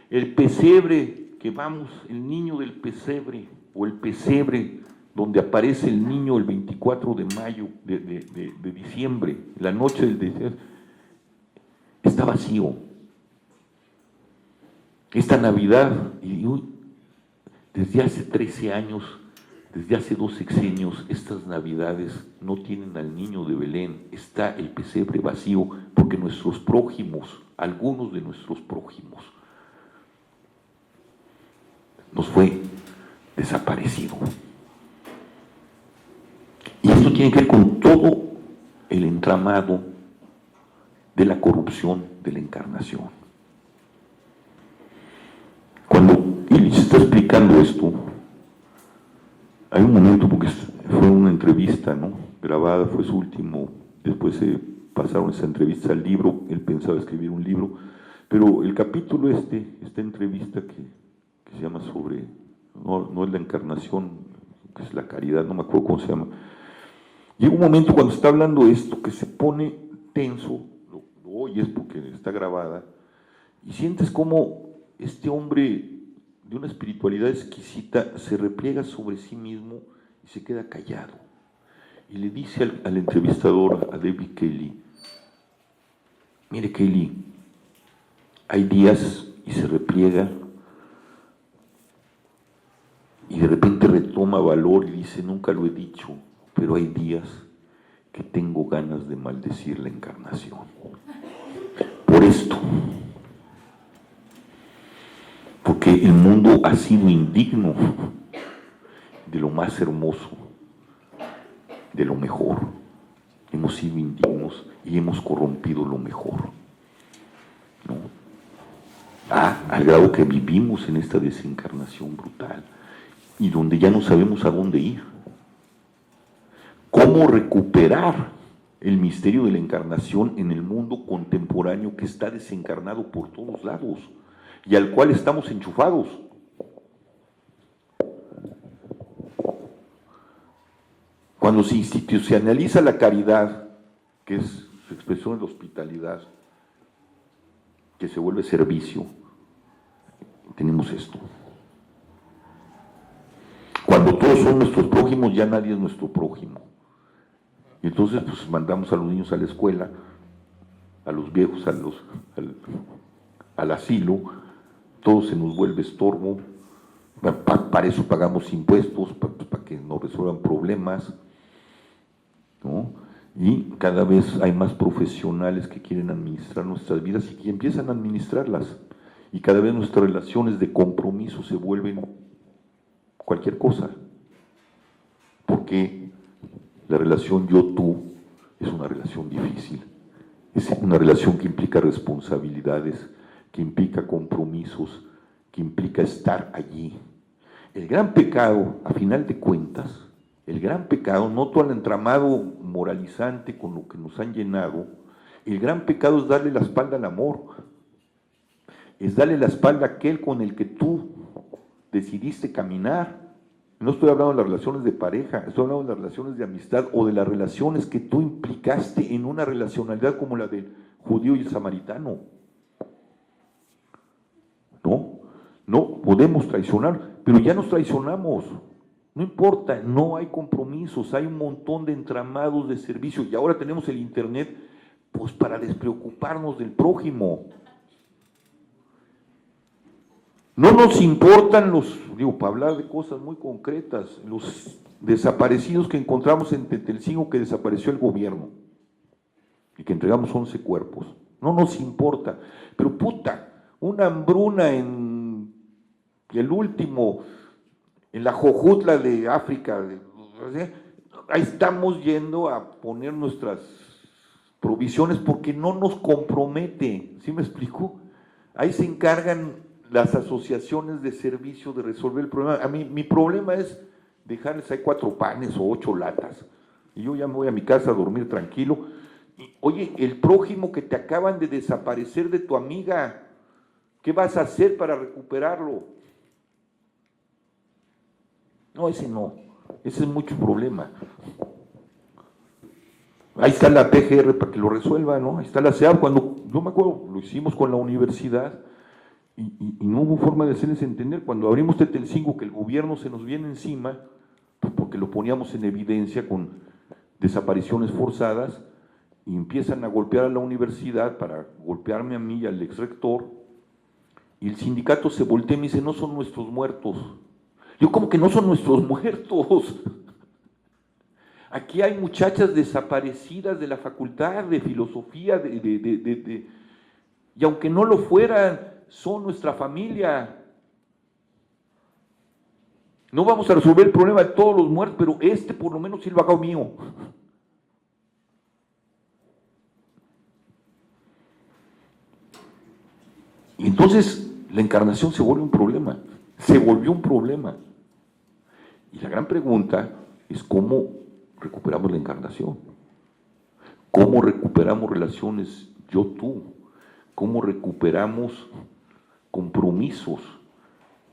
El pesebre que vamos, el niño del pesebre, o el pesebre donde aparece el niño el 24 de mayo, de diciembre, la noche del diciembre, está vacío. Esta Navidad, y desde hace 13 años, desde hace 2 sexenios, estas Navidades no tienen al niño de Belén, está el pesebre vacío, porque nuestros prójimos, algunos de nuestros prójimos, nos fue desaparecido. Y esto tiene que ver con todo el entramado de la corrupción de la encarnación. Cuando él se está explicando esto, hay un momento, porque fue una entrevista, ¿no?, grabada, fue su último, después se pasaron esa entrevista al libro, él pensaba escribir un libro, pero el capítulo esta entrevista que se llama sobre, no es la encarnación, que es la caridad, no me acuerdo cómo se llama, llega un momento cuando está hablando esto que se pone tenso, lo oyes porque está grabada, y sientes como este hombre de una espiritualidad exquisita se repliega sobre sí mismo y se queda callado. Y le dice al entrevistador, a David Kelly, mire Kelly, hay días, y se repliega, y de repente retoma valor y dice, nunca lo he dicho, pero hay días que tengo ganas de maldecir la encarnación. Por esto. Porque el mundo ha sido indigno de lo más hermoso, de lo mejor. Hemos sido indignos y hemos corrompido lo mejor, ¿no? Al grado que vivimos en esta desencarnación brutal y donde ya no sabemos a dónde ir. ¿Cómo recuperar el misterio de la encarnación en el mundo contemporáneo que está desencarnado por todos lados y al cual estamos enchufados? Cuando se institucionaliza la caridad, que es su expresión en la hospitalidad, que se vuelve servicio, tenemos esto. Cuando todos son nuestros prójimos, ya nadie es nuestro prójimo. Y entonces pues mandamos a los niños a la escuela, a los viejos al asilo, todo se nos vuelve estorbo, para eso pagamos impuestos, para que nos resuelvan problemas, ¿no? Y cada vez hay más profesionales que quieren administrar nuestras vidas y que empiezan a administrarlas, y cada vez nuestras relaciones de compromiso se vuelven cualquier cosa, porque la relación yo-tú es una relación difícil, es una relación que implica responsabilidades, que implica compromisos, que implica estar allí. El gran pecado, a final de cuentas, el gran pecado, no todo el entramado moralizante con lo que nos han llenado, el gran pecado es darle la espalda al amor, es darle la espalda a aquel con el que tú decidiste caminar. No estoy hablando de las relaciones de pareja, estoy hablando de las relaciones de amistad o de las relaciones que tú implicaste en una relacionalidad como la del judío y el samaritano. No podemos traicionar, pero ya nos traicionamos. No importa, no hay compromisos, hay un montón de entramados de servicio y ahora tenemos el internet pues para despreocuparnos del prójimo. No nos importan para hablar de cosas muy concretas, los desaparecidos que encontramos en Tetelcingo, que desapareció el gobierno y que entregamos 11 cuerpos. no nos importa. Pero puta, una hambruna en el último, en la Jojutla de África, ahí estamos yendo a poner nuestras provisiones porque no nos compromete, ¿sí me explico? Ahí se encargan las asociaciones de servicio de resolver el problema. A mí, mi problema es dejarles ahí 4 panes o 8 latas, y yo ya me voy a mi casa a dormir tranquilo. Y, oye, el prójimo que te acaban de desaparecer de tu amiga, ¿qué vas a hacer para recuperarlo? No, ese es mucho problema. Ahí está la PGR para que lo resuelva, ¿no? Ahí está la CEAP. Cuando, yo me acuerdo, lo hicimos con la universidad y no hubo forma de hacerles entender. Cuando abrimos Tetelcingo, que el gobierno se nos viene encima, pues porque lo poníamos en evidencia con desapariciones forzadas, y empiezan a golpear a la universidad para golpearme a mí y al exrector, y el sindicato se voltea y me dice, no son nuestros muertos. Yo, ¿cómo que no son nuestros muertos? Aquí hay muchachas desaparecidas de la facultad de filosofía, y aunque no lo fueran, son nuestra familia. No vamos a resolver el problema de todos los muertos, pero este por lo menos sí lo haga mío. Y entonces la encarnación se vuelve un problema, se volvió un problema. Y la gran pregunta es cómo recuperamos la encarnación, cómo recuperamos relaciones yo-tú, cómo recuperamos compromisos,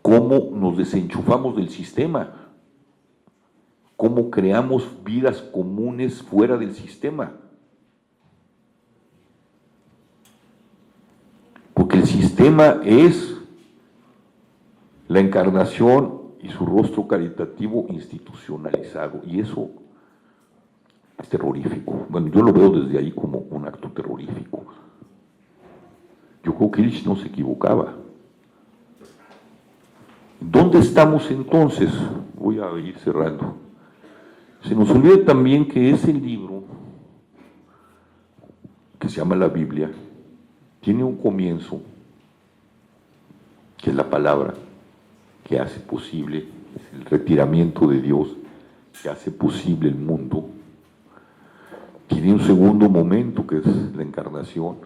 cómo nos desenchufamos del sistema, cómo creamos vidas comunes fuera del sistema. Porque el sistema es la encarnación y su rostro caritativo institucionalizado, y eso es terrorífico. Bueno, yo lo veo desde ahí como un acto terrorífico. Yo creo que Illich no se equivocaba. ¿Dónde estamos entonces? Voy a ir cerrando. Se nos olvida también que ese libro, que se llama la Biblia, tiene un comienzo, que es la palabra, que hace posible el retiramiento de Dios, que hace posible el mundo. Tiene un segundo momento, que es la encarnación,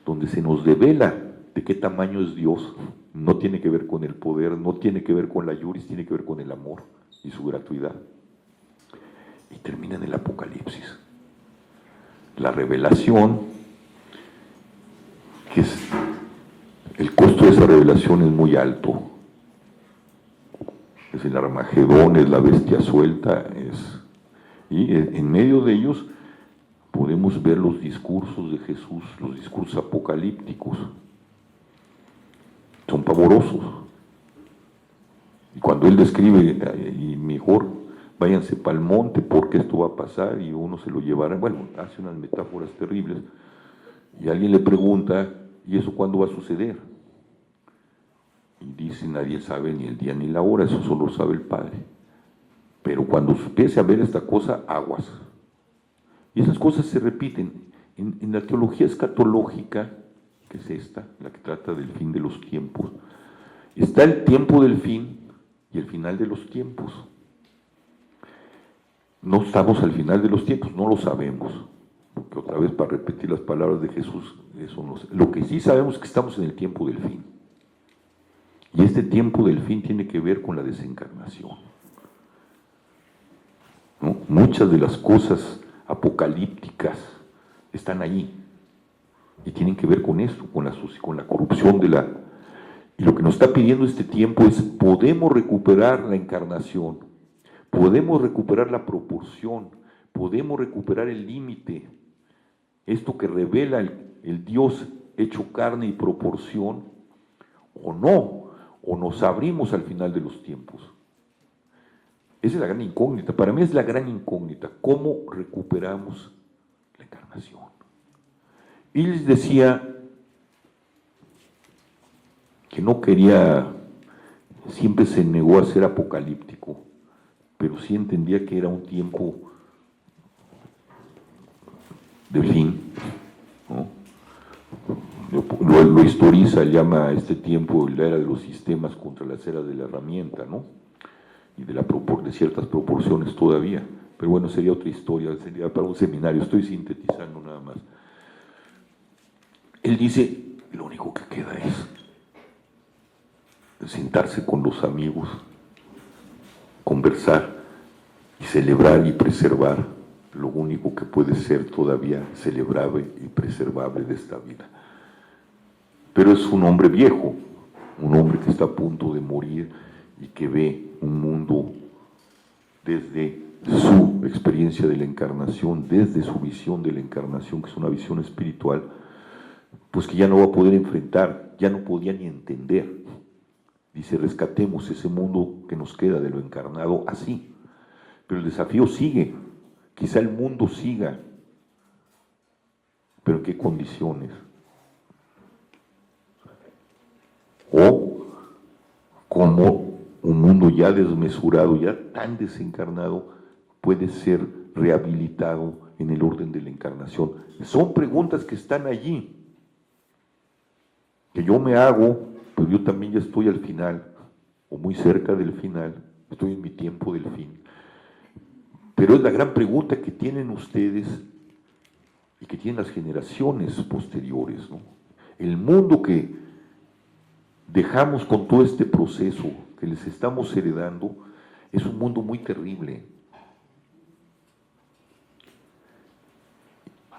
donde se nos devela de qué tamaño es Dios. No tiene que ver con el poder, no tiene que ver con la iuris, tiene que ver con el amor y su gratuidad. Y termina en el Apocalipsis. La revelación, que es, el costo de esa revelación es muy alto. Es el Armagedón, es la bestia suelta, y en medio de ellos podemos ver los discursos de Jesús, los discursos apocalípticos. Son pavorosos. Y cuando él describe, y mejor váyanse para el monte porque esto va a pasar y uno se lo llevará, bueno, hace unas metáforas terribles, y alguien le pregunta, ¿y eso cuándo va a suceder? Y dice, nadie sabe ni el día ni la hora, eso solo sabe el Padre. Pero cuando empiece a ver esta cosa, aguas. Y esas cosas se repiten. En la teología escatológica, que es esta, la que trata del fin de los tiempos, está el tiempo del fin y el final de los tiempos. No estamos al final de los tiempos, no lo sabemos. Porque otra vez, para repetir las palabras de Jesús, eso no sé. Lo que sí sabemos es que estamos en el tiempo del fin. Y este tiempo del fin tiene que ver con la desencarnación, ¿no? Muchas de las cosas apocalípticas están allí y tienen que ver con esto, con la corrupción de la... Y lo que nos está pidiendo este tiempo es, podemos recuperar la encarnación, podemos recuperar la proporción, podemos recuperar el límite, esto que revela el Dios hecho carne y proporción, o no, o nos abrimos al final de los tiempos. Esa es la gran incógnita, para mí es la gran incógnita, ¿cómo recuperamos la encarnación? Y les decía que no quería, siempre se negó a ser apocalíptico, pero sí entendía que era un tiempo de fin, ¿no? lo historiza, llama a este tiempo la era de los sistemas contra las eras de la herramienta, ¿no? Y de ciertas proporciones todavía. Pero bueno, sería otra historia, sería para un seminario, estoy sintetizando nada más. Él dice, lo único que queda es sentarse con los amigos, conversar y celebrar y preservar lo único que puede ser todavía celebrable y preservable de esta vida. Pero es un hombre viejo, un hombre que está a punto de morir y que ve un mundo desde su experiencia de la encarnación, desde su visión de la encarnación, que es una visión espiritual, pues que ya no va a poder enfrentar, ya no podía ni entender. Dice, rescatemos ese mundo que nos queda de lo encarnado así. Pero el desafío sigue, quizá el mundo siga, pero ¿en qué condiciones? O cómo un mundo ya desmesurado, ya tan desencarnado, puede ser rehabilitado en el orden de la encarnación. Son preguntas que están allí, que yo me hago, pero yo también ya estoy al final, o muy cerca del final, estoy en mi tiempo del fin. Pero es la gran pregunta que tienen ustedes y que tienen las generaciones posteriores, ¿no? El mundo que dejamos con todo este proceso que les estamos heredando es un mundo muy terrible.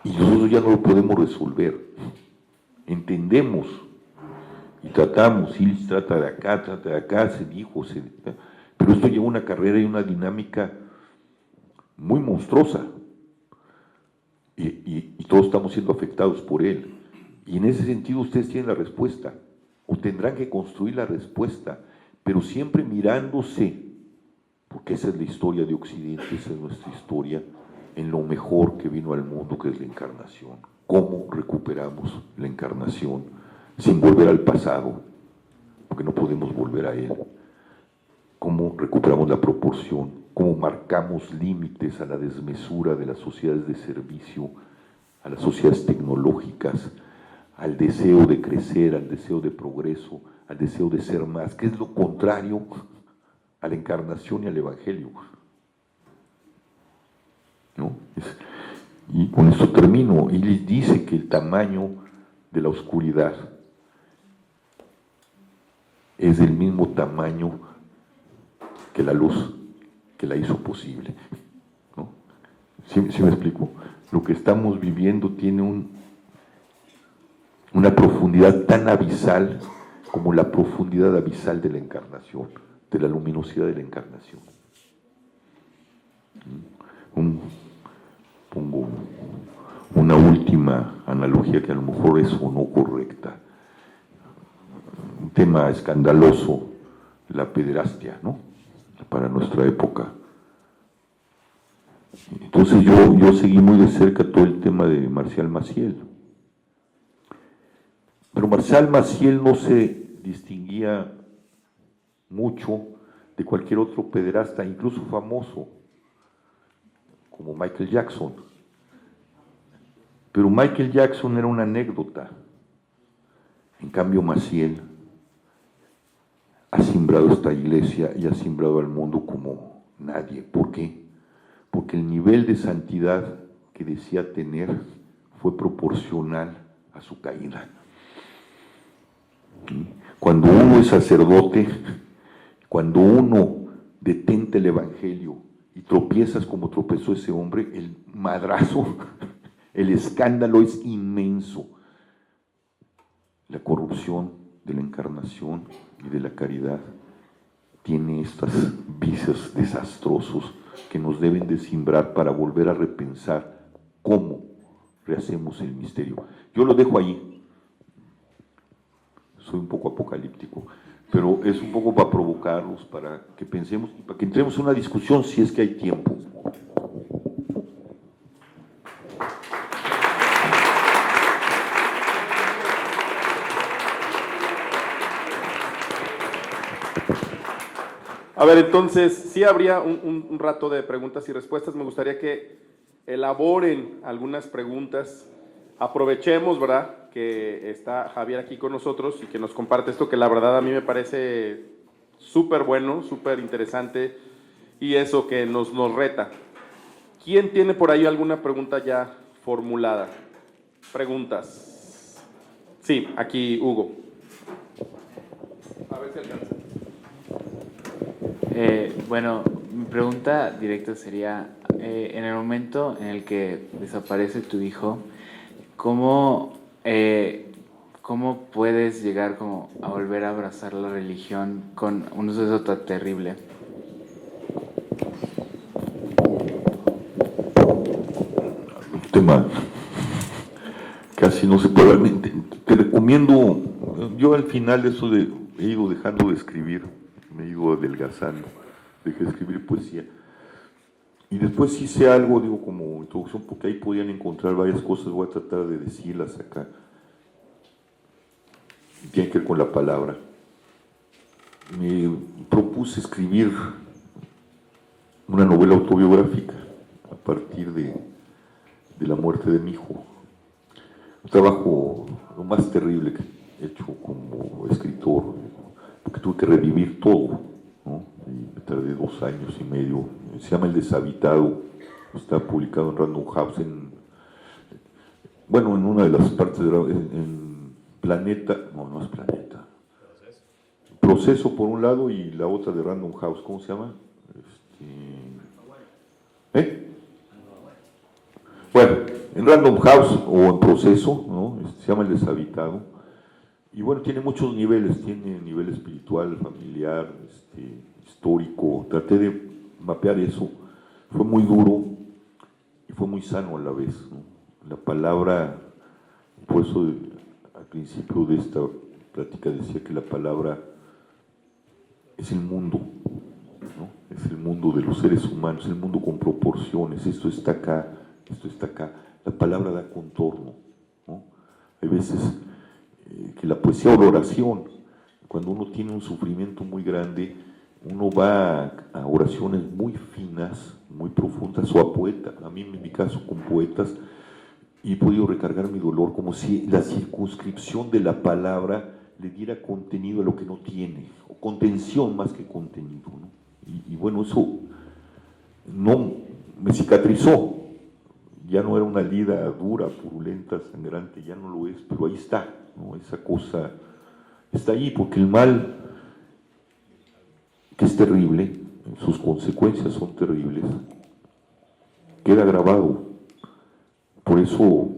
Y nosotros ya no lo podemos resolver. Entendemos y tratamos, Illich trata de acá, se dijo, pero esto lleva una carrera y una dinámica muy monstruosa. Y todos estamos siendo afectados por él. Y en ese sentido ustedes tienen la respuesta, o tendrán que construir la respuesta, pero siempre mirándose, porque esa es la historia de Occidente, esa es nuestra historia, en lo mejor que vino al mundo, que es la encarnación. ¿Cómo recuperamos la encarnación sin volver al pasado? Porque no podemos volver a él. ¿Cómo recuperamos la proporción? ¿Cómo marcamos límites a la desmesura de las sociedades de servicio, a las sociedades tecnológicas, al deseo de crecer, al deseo de progreso, al deseo de ser más, que es lo contrario a la encarnación y al Evangelio? ¿No? Y con esto termino. Y les dice que el tamaño de la oscuridad es del mismo tamaño que la luz que la hizo posible, ¿no? ¿Sí me explico? Lo que estamos viviendo tiene una profundidad tan abisal como la profundidad abisal de la encarnación, de la luminosidad de la encarnación. Pongo una última analogía que a lo mejor es o no correcta. Un tema escandaloso, la pederastia, ¿no? Para nuestra época. Entonces yo seguí muy de cerca todo el tema de Marcial Maciel. Pero Marcial Maciel no se distinguía mucho de cualquier otro pederasta, incluso famoso, como Michael Jackson. Pero Michael Jackson era una anécdota. En cambio, Maciel ha simbrado esta iglesia y ha simbrado al mundo como nadie. ¿Por qué? Porque el nivel de santidad que decía tener fue proporcional a su caída. Cuando uno es sacerdote, cuando uno detenta el Evangelio y tropiezas como tropezó ese hombre, el madrazo, el escándalo es inmenso. La corrupción de la encarnación y de la caridad tiene estos vicios desastrosos que nos deben de simbrar para volver a repensar cómo rehacemos el misterio. Yo lo dejo ahí. Soy un poco apocalíptico, pero es un poco para provocarlos, para que pensemos y para que entremos en una discusión si es que hay tiempo. A ver, entonces, sí habría un rato de preguntas y respuestas. Me gustaría que elaboren algunas preguntas. Aprovechemos, ¿verdad?, que está Javier aquí con nosotros y que nos comparte esto que la verdad a mí me parece súper bueno, súper interesante y eso que nos reta. ¿Quién tiene por ahí alguna pregunta ya formulada? Preguntas. Sí, aquí Hugo. A ver si alcanza. Bueno, mi pregunta directa sería, en el momento en el que desaparece tu hijo, ¿cómo puedes llegar como a volver a abrazar la religión con un suceso tan terrible? Un tema casi no se puede realmente. Te recomiendo, yo al final de eso he ido dejando de escribir, me he ido adelgazando, dejé de escribir poesía. Y después hice algo, digo, como introducción, porque ahí podían encontrar varias cosas, voy a tratar de decirlas acá. Tiene que ver con la palabra. Me propuse escribir una novela autobiográfica a partir de la muerte de mi hijo. Un trabajo lo más terrible que he hecho como escritor, porque tuve que revivir todo, ¿no? Y me tardé 2 años y medio. Se llama El Deshabitado, está publicado en Random House, en una de las partes en Planeta, no es Planeta, Proceso por un lado y la otra de Random House, ¿cómo se llama? Bueno, en Random House o en Proceso, ¿no? Se llama El Deshabitado. Y bueno, tiene muchos niveles, tiene nivel espiritual, familiar, histórico. Traté de mapear eso. Fue muy duro y fue muy sano a la vez, ¿no? La palabra, por eso al principio de esta plática decía que la palabra es el mundo, ¿no? Es el mundo de los seres humanos, el mundo con proporciones. Esto está acá, esto está acá. La palabra da contorno, ¿no? Hay veces que la poesía o la oración, cuando uno tiene un sufrimiento muy grande, uno va a oraciones muy finas, muy profundas, o a poetas, a mí en mi caso con poetas, y he podido recargar mi dolor como si la circunscripción de la palabra le diera contenido a lo que no tiene, o contención más que contenido, ¿no? Y bueno, eso no me cicatrizó, ya no era una herida dura, purulenta, sangrante, ya no lo es, pero ahí está, ¿no? Esa cosa está ahí, porque el mal, que es terrible, sus consecuencias son terribles, queda grabado. Por eso,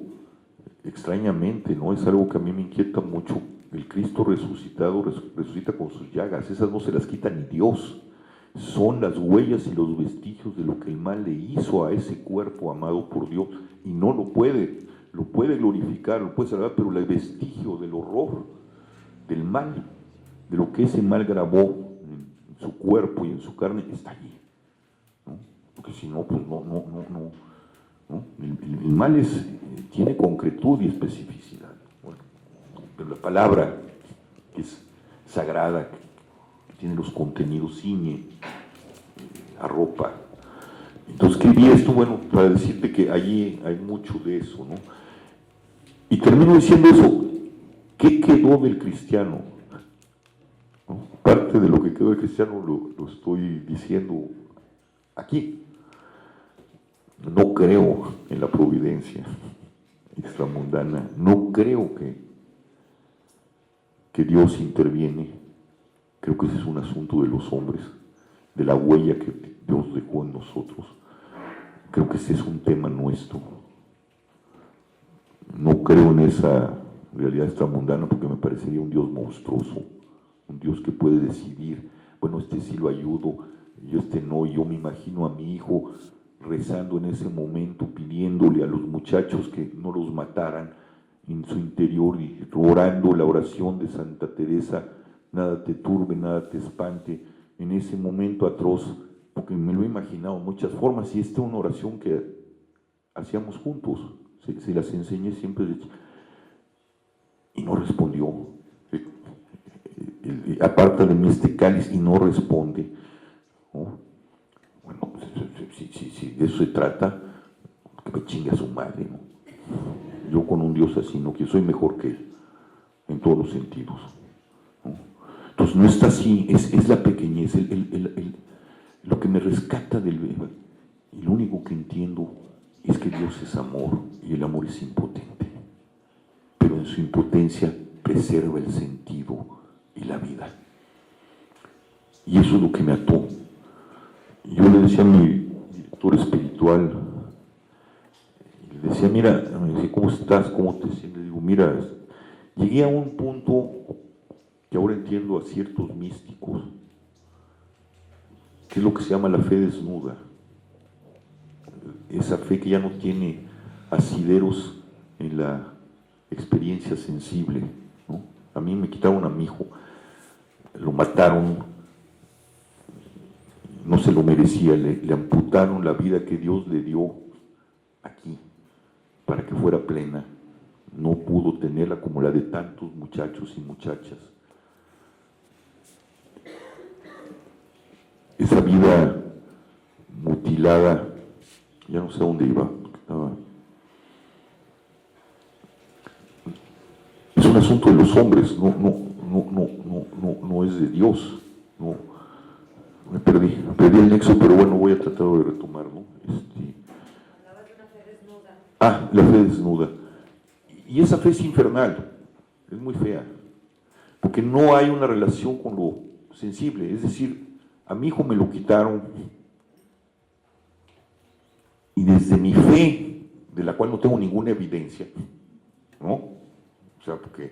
extrañamente, ¿no? Es algo que a mí me inquieta mucho. El Cristo resucitado resucita con sus llagas, esas no se las quita ni Dios. Son las huellas y los vestigios de lo que el mal le hizo a ese cuerpo amado por Dios, y no lo puede glorificar, lo puede salvar, pero el vestigio del horror, del mal, de lo que ese mal grabó en su cuerpo y en su carne, está allí, ¿no? Porque si no, pues no. El mal tiene concretud y especificidad. Bueno, pero la palabra, que es sagrada, que tiene los contenidos, ciñe, arropa. Entonces escribí esto, bueno, para decirte que allí hay mucho de eso, ¿no? Y termino diciendo eso, ¿qué quedó del cristiano? ¿No? Parte de lo que quedó del cristiano lo estoy diciendo aquí. No creo en la providencia extramundana, no creo que Dios interviene, creo que ese es un asunto de los hombres, de la huella que Dios dejó en nosotros. Creo que ese es un tema nuestro. No creo en esa realidad extramundana porque me parecería un Dios monstruoso, un Dios que puede decidir, bueno, este sí lo ayudo, y este no. Yo me imagino a mi hijo rezando en ese momento, pidiéndole a los muchachos que no los mataran en su interior y orando la oración de Santa Teresa, nada te turbe, nada te espante, en ese momento atroz, porque me lo he imaginado en muchas formas, y esta es una oración que hacíamos juntos, se las enseñé siempre, y no respondió. Aparta de mí este cáliz, y no responde, ¿no? Bueno, pues, si de eso se trata, que me chingue a su madre, ¿no? yo con un Dios así, no, que soy mejor que Él, en todos los sentidos, ¿no? Entonces no está así, es la pequeñez, lo que me rescata del bebé. Y lo único que entiendo es que Dios es amor y el amor es impotente, pero en su impotencia preserva el sentido y la vida. Y eso es lo que me ató. Yo le decía a mi director espiritual, le decía, mira, me decía, ¿cómo estás? ¿Cómo te sientes? Le digo, mira, llegué a un punto que ahora entiendo a ciertos místicos, que es lo que se llama la fe desnuda. Esa fe que ya no tiene asideros en la experiencia sensible, ¿no? A mí me quitaron a mi hijo, lo mataron, no se lo merecía, le amputaron la vida que Dios le dio aquí para que fuera plena. No pudo tenerla como la de tantos muchachos y muchachas. Esa vida mutilada, ya no sé a dónde iba. Es un asunto de los hombres, no es de Dios. No, me perdí el nexo, pero bueno, voy a tratar de retomar, ¿no? Hablabas de una fe desnuda. La fe desnuda. Y esa fe es infernal, es muy fea, porque no hay una relación con lo sensible. Es decir, a mi hijo me lo quitaron y desde mi fe, de la cual no tengo ninguna evidencia, ¿no? O sea, porque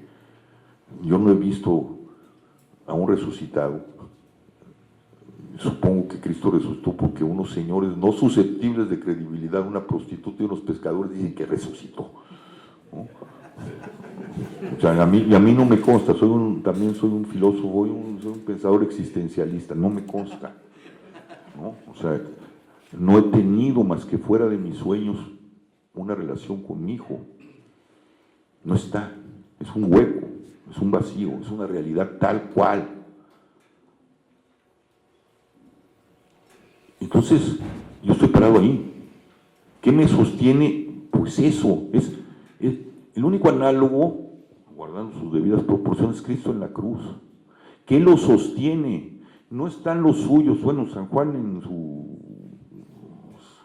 yo no he visto a un resucitado. Supongo que Cristo resucitó porque unos señores no susceptibles de credibilidad, una prostituta y unos pescadores dicen que resucitó, ¿no? O sea, a mí no me consta, también soy un filósofo, soy un pensador existencialista, no me consta, ¿no? O sea, no he tenido más que fuera de mis sueños una relación con mi hijo. No está, es un hueco, es un vacío, es una realidad tal cual. Entonces, yo estoy parado ahí. ¿Qué me sostiene? Pues eso, es el único análogo, guardando sus debidas proporciones, Cristo en la cruz. ¿Qué lo sostiene? No están los suyos. Bueno, San Juan en su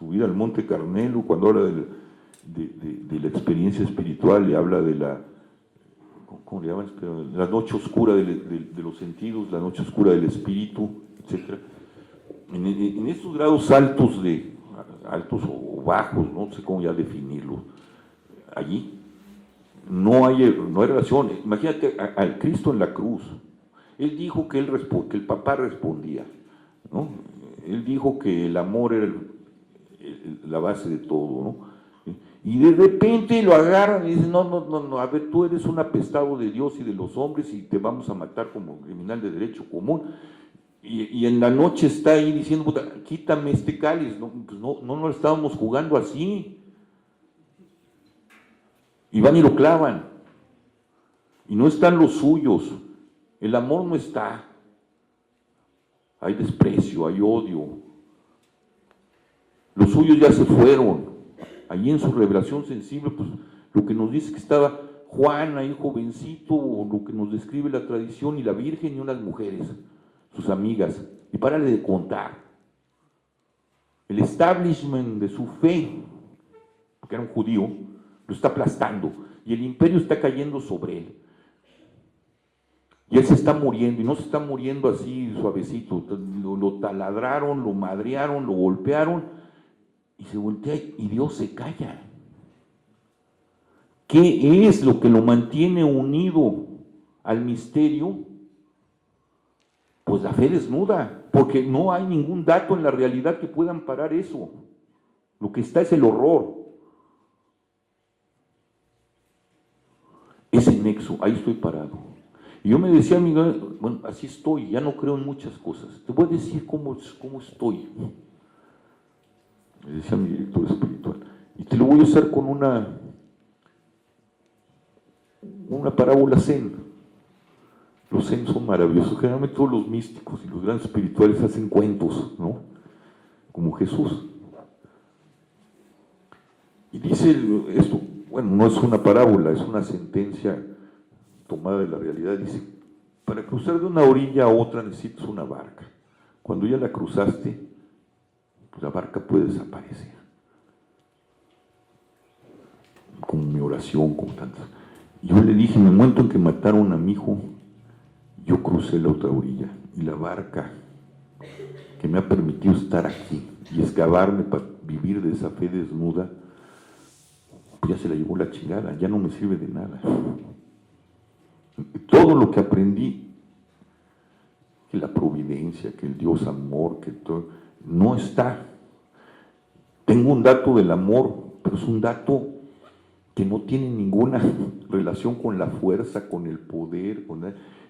vida al Monte Carmelo, cuando habla de la experiencia espiritual, le habla de la, ¿cómo le llaman? La noche oscura de los sentidos, la noche oscura del espíritu, etc. En estos grados altos o bajos, no sé cómo ya definirlo, allí no hay relación. Imagínate al Cristo en la cruz. Él dijo que el papá respondía, ¿no? Él dijo que el amor era la base de todo, ¿no? Y de repente lo agarran y dicen, no, a ver, tú eres un apestado de Dios y de los hombres y te vamos a matar como criminal de derecho común. Y en la noche está ahí diciendo, puta, quítame este cáliz. No, pues no estábamos jugando así. Y van y lo clavan. Y no están los suyos. El amor no está. Hay desprecio, hay odio. Los suyos ya se fueron. Allí en su revelación sensible, pues lo que nos dice que estaba Juan ahí jovencito, o lo que nos describe la tradición, y la Virgen y unas mujeres, sus amigas. Y párale de contar. El establishment de su fe, porque era un judío, lo está aplastando. Y el imperio está cayendo sobre él. Y él se está muriendo, y no se está muriendo así suavecito. Lo taladraron, lo madrearon, lo golpearon, y se voltea y Dios se calla. ¿Qué es lo que lo mantiene unido al misterio? Pues la fe desnuda, porque no hay ningún dato en la realidad que pueda amparar eso. Lo que está es el horror. Ese nexo, ahí estoy parado. Y yo me decía a mí, bueno, así estoy, ya no creo en muchas cosas. Te voy a decir cómo estoy. Me decía mi director espiritual. Y te lo voy a usar con una parábola zen. Los zen son maravillosos. Generalmente todos los místicos y los grandes espirituales hacen cuentos, ¿no? Como Jesús. Y dice esto, bueno, no es una parábola, es una sentencia tomada de la realidad. Dice, para cruzar de una orilla a otra necesitas una barca. Cuando ya la cruzaste, pues la barca puede desaparecer. Con mi oración, con tantas. Yo le dije, en el momento en que mataron a mi hijo, yo crucé la otra orilla y la barca que me ha permitido estar aquí y excavarme para vivir de esa fe desnuda, pues ya se la llevó la chingada, ya no me sirve de nada. Todo lo que aprendí, que la providencia, que el Dios amor, que todo, no está. Tengo un dato del amor, pero es un dato que no tiene ninguna relación con la fuerza, con el poder,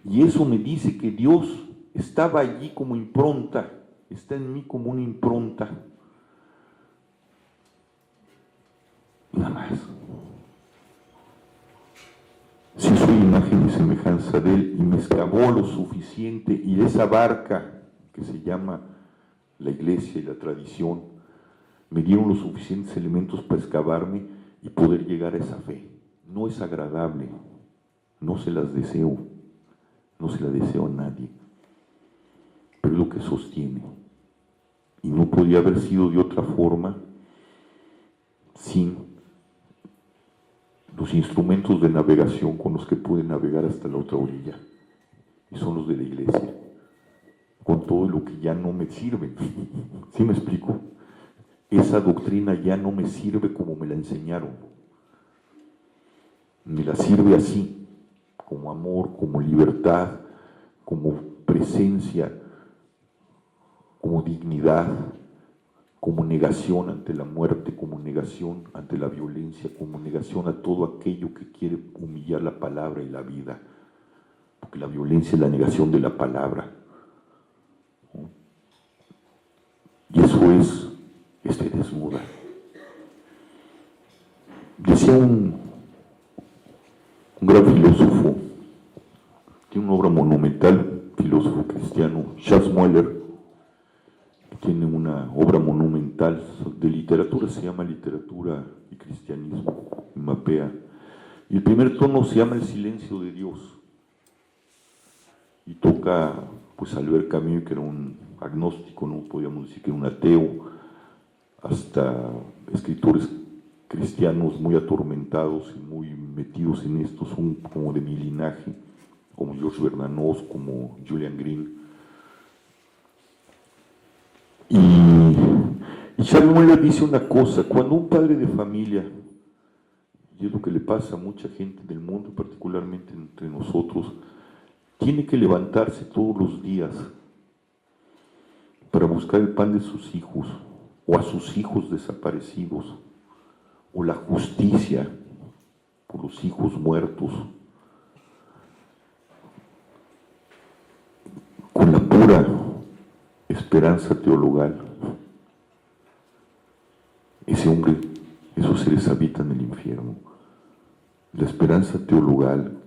y eso me dice que Dios estaba allí como impronta, está en mí como una impronta. Nada más. Si soy imagen y semejanza de Él y me excavó lo suficiente, y esa barca que se llama la iglesia y la tradición, me dieron los suficientes elementos para excavarme y poder llegar a esa fe. No es agradable, no se las deseo, no se la deseo a nadie, pero es lo que sostiene. Y no podía haber sido de otra forma sin los instrumentos de navegación con los que pude navegar hasta la otra orilla, y son los de la iglesia, con todo lo que ya no me sirve. ¿Sí me explico? Esa doctrina ya no me sirve como me la enseñaron. Me la sirve así, como amor, como libertad, como presencia, como dignidad, como negación ante la muerte, como negación ante la violencia, como negación a todo aquello que quiere humillar la palabra y la vida, porque la violencia es la negación de la palabra. ¿No? Y eso es fe desnuda. Decía un gran filósofo, tiene una obra monumental, filósofo cristiano, Charles Mueller, tiene una obra monumental de literatura, se llama Literatura y Cristianismo, y mapea. Y el primer tono se llama El silencio de Dios. Y toca, pues, Albert Camus, que era un agnóstico, no podíamos decir que era un ateo, hasta escritores cristianos muy atormentados y muy metidos en esto, son como de mi linaje, como George Bernanos, como Julian Green. Y Charles Mueller dice una cosa: cuando un padre de familia, y es lo que le pasa a mucha gente del mundo, particularmente entre nosotros, tiene que levantarse todos los días para buscar el pan de sus hijos, o a sus hijos desaparecidos, o la justicia por los hijos muertos, con la pura esperanza teologal, ese hombre, esos seres habitan el infierno. La esperanza teologal,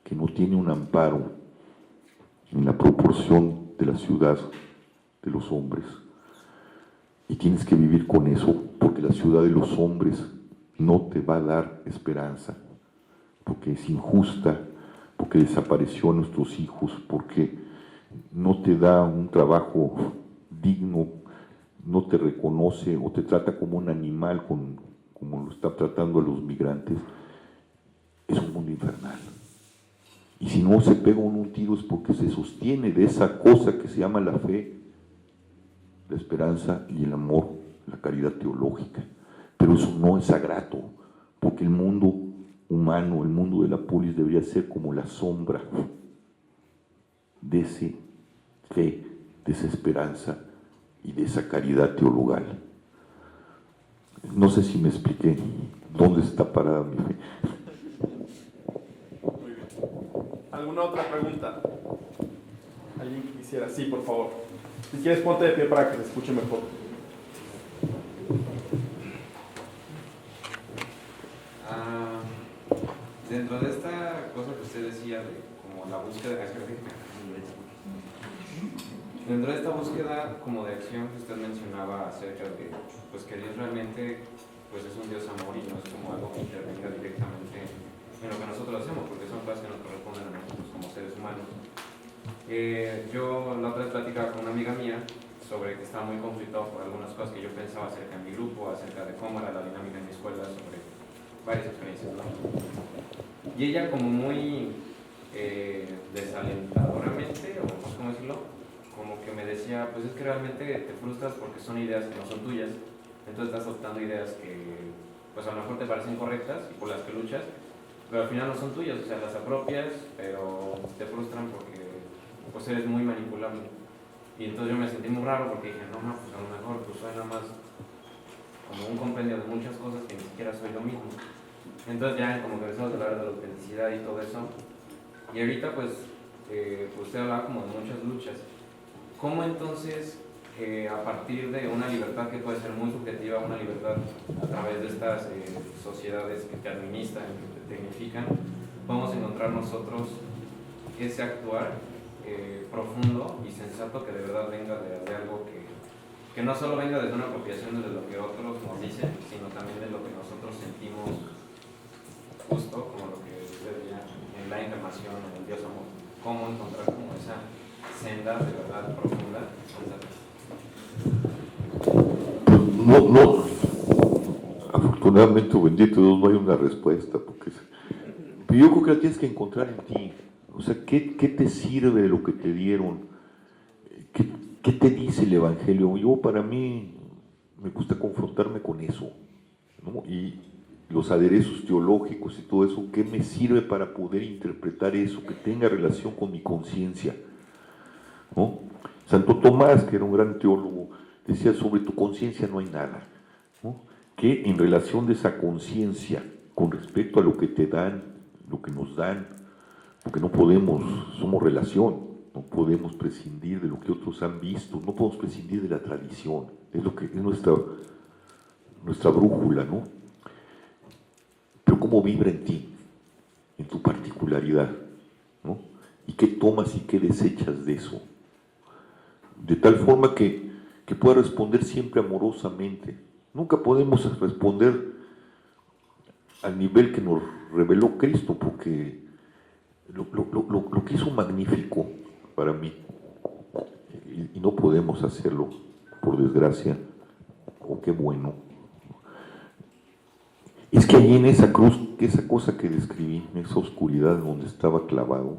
que no tiene un amparo en la proporción de la ciudad de los hombres, y tienes que vivir con eso, porque la ciudad de los hombres no te va a dar esperanza, porque es injusta, porque desapareció a nuestros hijos, porque no te da un trabajo digno, no te reconoce o te trata como un animal, como lo está tratando a los migrantes. Es un mundo infernal. Y si no se pega un tiro es porque se sostiene de esa cosa que se llama la fe, la esperanza y el amor, la caridad teológica. Pero eso no es sagrado, porque el mundo humano, el mundo de la polis, debería ser como la sombra de esa fe, de esa esperanza y de esa caridad teologal. No sé si me expliqué dónde está parada mi fe. Muy bien. ¿Alguna otra pregunta? ¿Alguien que quisiera? Sí, por favor. Si quieres, ponte de pie para que se escuche mejor. Dentro de esta cosa que usted decía de como la búsqueda de acción, dentro de esta búsqueda como de acción que usted mencionaba acerca de pues que Dios realmente pues es un Dios amor y no es como algo que intervenga directamente en lo que nosotros hacemos, porque son cosas que nos corresponden a nosotros como seres humanos. Yo la otra vez platicaba con una amiga mía sobre que estaba muy conflictado por algunas cosas que yo pensaba acerca de mi grupo, acerca de cómo era la dinámica en mi escuela, sobre varias experiencias, ¿no? Y ella como muy desalentadoramente, o no sé cómo decirlo, como que me decía, pues es que realmente te frustras porque son ideas que no son tuyas, entonces estás adoptando ideas que pues a lo mejor te parecen correctas y por las que luchas, pero al final no son tuyas, o sea, las apropias, pero te frustran porque pues eres muy manipulable. Y entonces yo me sentí muy raro porque dije, no, pues a lo mejor pues soy nada más como un compendio de muchas cosas que ni siquiera soy lo mismo. Entonces ya como que empezamos a hablar de la autenticidad y todo eso. Y ahorita pues usted hablaba como de muchas luchas. ¿Cómo entonces, a partir de una libertad que puede ser muy subjetiva, una libertad a través de estas sociedades que te administran, que te tecnifican, podemos encontrar nosotros ese actuar profundo y sensato que de verdad venga de algo que no solo venga desde una apropiación de lo que otros nos dicen, sino también de lo que nosotros sentimos justo, como lo que usted decía, en la encarnación, en el Dios amor? ¿Cómo encontrar como esa senda de verdad profunda? No, afortunadamente, bendito Dios, no hay una respuesta, porque pero yo creo que la tienes que encontrar en ti. O sea, ¿qué te sirve de lo que te dieron? ¿Qué te dice el Evangelio? Yo, para mí, me gusta confrontarme con eso, ¿no? Y los aderezos teológicos y todo eso, ¿qué me sirve para poder interpretar eso, que tenga relación con mi conciencia? ¿No? Santo Tomás, que era un gran teólogo, decía, sobre tu conciencia no hay nada, ¿no? Que en relación de esa conciencia, con respecto a lo que te dan, lo que nos dan, porque no podemos, somos relación, no podemos prescindir de lo que otros han visto, no podemos prescindir de la tradición, es lo que es nuestra brújula, ¿no? Pero cómo vibra en ti, en tu particularidad, ¿no? Y qué tomas y qué desechas de eso, de tal forma que pueda responder siempre amorosamente. Nunca podemos responder al nivel que nos reveló Cristo, porque lo que hizo magnífico para mí, y no podemos hacerlo, por desgracia, o qué bueno, es que allí en esa cruz, esa cosa que describí, en esa oscuridad donde estaba clavado,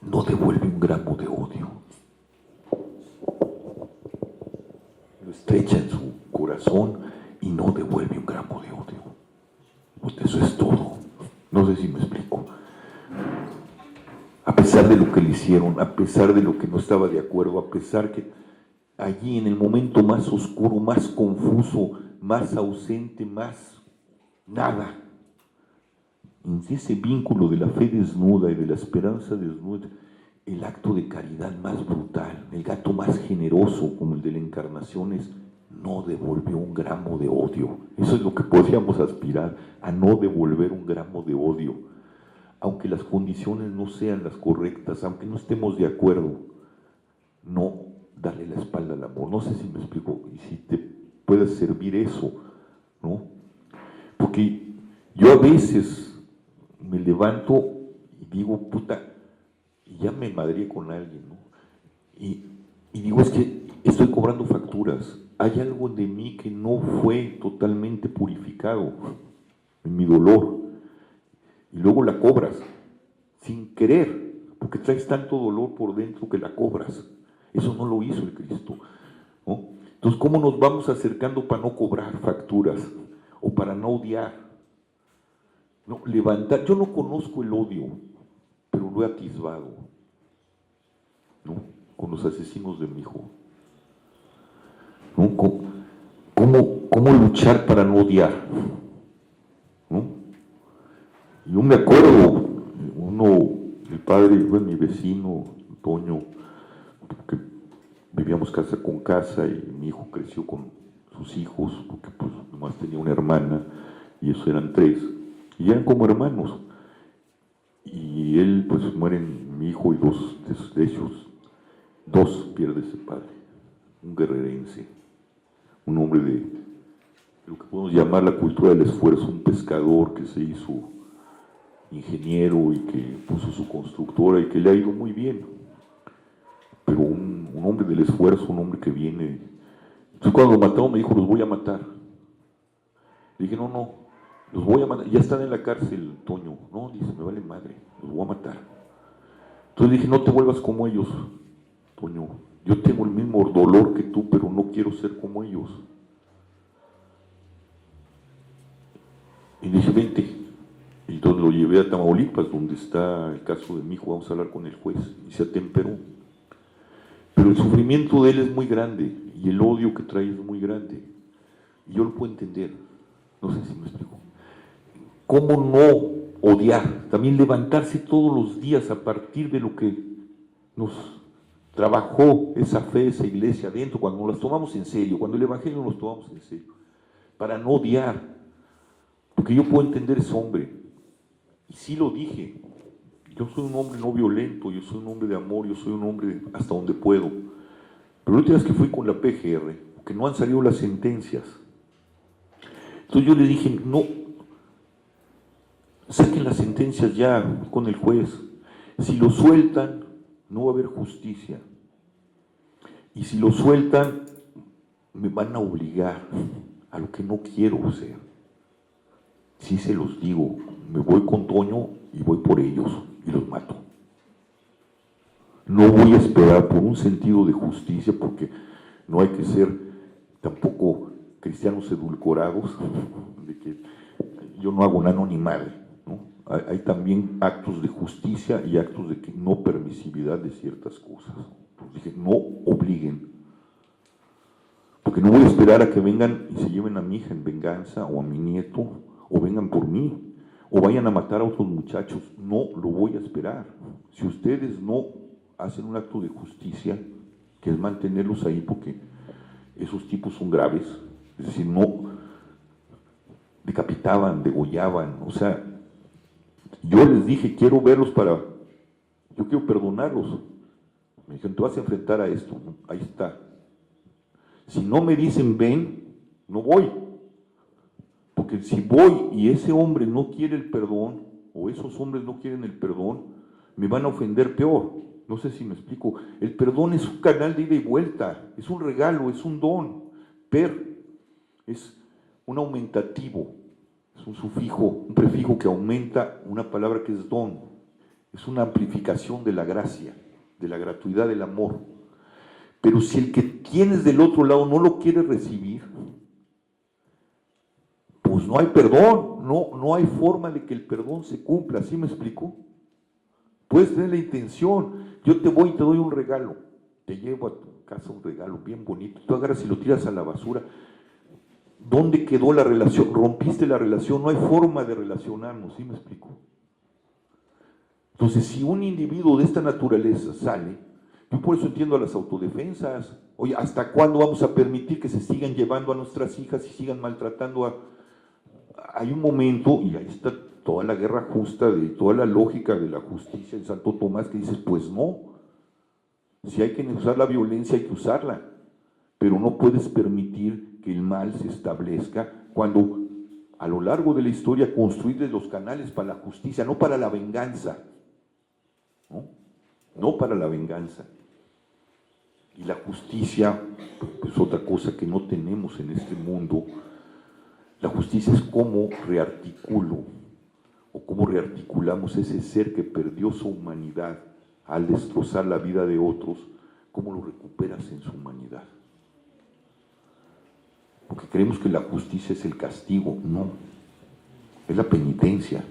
no devuelve un gramo de odio. Lo estrecha en su corazón y no devuelve un gramo de odio. Pues eso es todo. No sé si me explico. A pesar de lo que le hicieron, a pesar de lo que no estaba de acuerdo, a pesar que allí en el momento más oscuro, más confuso, más ausente, más nada, en ese vínculo de la fe desnuda y de la esperanza desnuda, el acto de caridad más brutal, el acto más generoso como el de la encarnación es no devolvió un gramo de odio. Eso es lo que podríamos aspirar, a no devolver un gramo de odio, aunque las condiciones no sean las correctas, aunque no estemos de acuerdo, no darle la espalda al amor. No sé si me explico, y si te puede servir eso, ¿no? Porque yo a veces me levanto y digo, puta, ya me madré con alguien, ¿no? Y digo, es que estoy cobrando facturas, hay algo de mí que no fue totalmente purificado en mi dolor, y luego la cobras, sin querer, porque traes tanto dolor por dentro que la cobras. Eso no lo hizo el Cristo, ¿no? Entonces, ¿cómo nos vamos acercando para no cobrar facturas o para no odiar? No, levantar, yo no conozco el odio, pero lo he atisbado, ¿no? Con los asesinos de mi hijo, ¿no? ¿Cómo luchar para no odiar? ¿No? Yo me acuerdo, el padre fue mi vecino, Toño, que vivíamos casa con casa y mi hijo creció con sus hijos, porque pues nomás tenía una hermana y ellos eran 3, y eran como hermanos. Y él, pues mueren mi hijo y 2 de ellos, 2 pierde ese padre, un guerrerense, un hombre lo que podemos llamar la cultura del esfuerzo, un pescador que se hizo ingeniero y que puso su constructora y que le ha ido muy bien, pero un hombre del esfuerzo, un hombre que viene. Entonces cuando lo mataron me dijo, los voy a matar. Le dije, no, los voy a matar, ya están en la cárcel, Toño. No, dice, me vale madre, los voy a matar. Entonces le dije, no te vuelvas como ellos, Toño, yo tengo el mismo dolor que tú, pero no quiero ser como ellos. Y le dije, vente. Y entonces lo llevé a Tamaulipas, donde está el caso de mi hijo, vamos a hablar con el juez, y se atemperó. Pero el sufrimiento de él es muy grande, y el odio que trae es muy grande. Y yo lo puedo entender, no sé si me explico. ¿Cómo no odiar? También levantarse todos los días a partir de lo que nos trabajó esa fe, esa iglesia adentro, cuando nos las tomamos en serio, cuando el Evangelio nos tomamos en serio, para no odiar. Porque yo puedo entender ese hombre, y sí lo dije, yo soy un hombre no violento, yo soy un hombre de amor, yo soy un hombre hasta donde puedo. Pero la última vez que fui con la PGR, que no han salido las sentencias, entonces yo le dije, no, saquen las sentencias ya con el juez, si lo sueltan, no va a haber justicia, y si lo sueltan, me van a obligar a lo que no quiero ser. Sí se los digo, me voy con Toño y voy por ellos y los mato. No voy a esperar por un sentido de justicia, porque no hay que ser tampoco cristianos edulcorados, de que yo no hago nada ni madre, ¿no? Hay también actos de justicia y actos de no permisividad de ciertas cosas. Entonces dije, no obliguen, porque no voy a esperar a que vengan y se lleven a mi hija en venganza o a mi nieto, o vengan por mí, o vayan a matar a otros muchachos. No lo voy a esperar. Si ustedes no hacen un acto de justicia, que es mantenerlos ahí, porque esos tipos son graves, es decir, no decapitaban, degollaban, o sea, yo les dije, quiero verlos yo quiero perdonarlos. Me dijeron, te vas a enfrentar a esto, ¿no? Ahí está. Si no me dicen ven, no voy. Porque si voy y ese hombre no quiere el perdón, o esos hombres no quieren el perdón, me van a ofender peor. No sé si me explico. El perdón es un canal de ida y vuelta, es un regalo, es un don. Es un aumentativo, es un sufijo, un prefijo que aumenta una palabra que es don. Es una amplificación de la gracia, de la gratuidad del amor. Pero si el que tienes del otro lado no lo quiere recibir, pues no hay perdón, no hay forma de que el perdón se cumpla. ¿Sí me explico? Puedes tener la intención, yo te voy y te doy un regalo, te llevo a tu casa un regalo bien bonito, tú agarras y lo tiras a la basura. ¿Dónde quedó la relación? Rompiste la relación, no hay forma de relacionarnos. ¿Sí me explico? Entonces, si un individuo de esta naturaleza sale, yo por eso entiendo a las autodefensas. Oye, ¿hasta cuándo vamos a permitir que se sigan llevando a nuestras hijas y sigan maltratando a... Hay un momento, y ahí está toda la guerra justa, de toda la lógica de la justicia en Santo Tomás, que dices, pues no, si hay que usar la violencia hay que usarla, pero no puedes permitir que el mal se establezca cuando a lo largo de la historia construirles los canales para la justicia, no para la venganza, no para la venganza. Y la justicia es otra cosa que no tenemos en este mundo. La justicia es cómo rearticulo o cómo rearticulamos ese ser que perdió su humanidad al destrozar la vida de otros, cómo lo recuperas en su humanidad. Porque creemos que la justicia es el castigo, no, es la penitencia,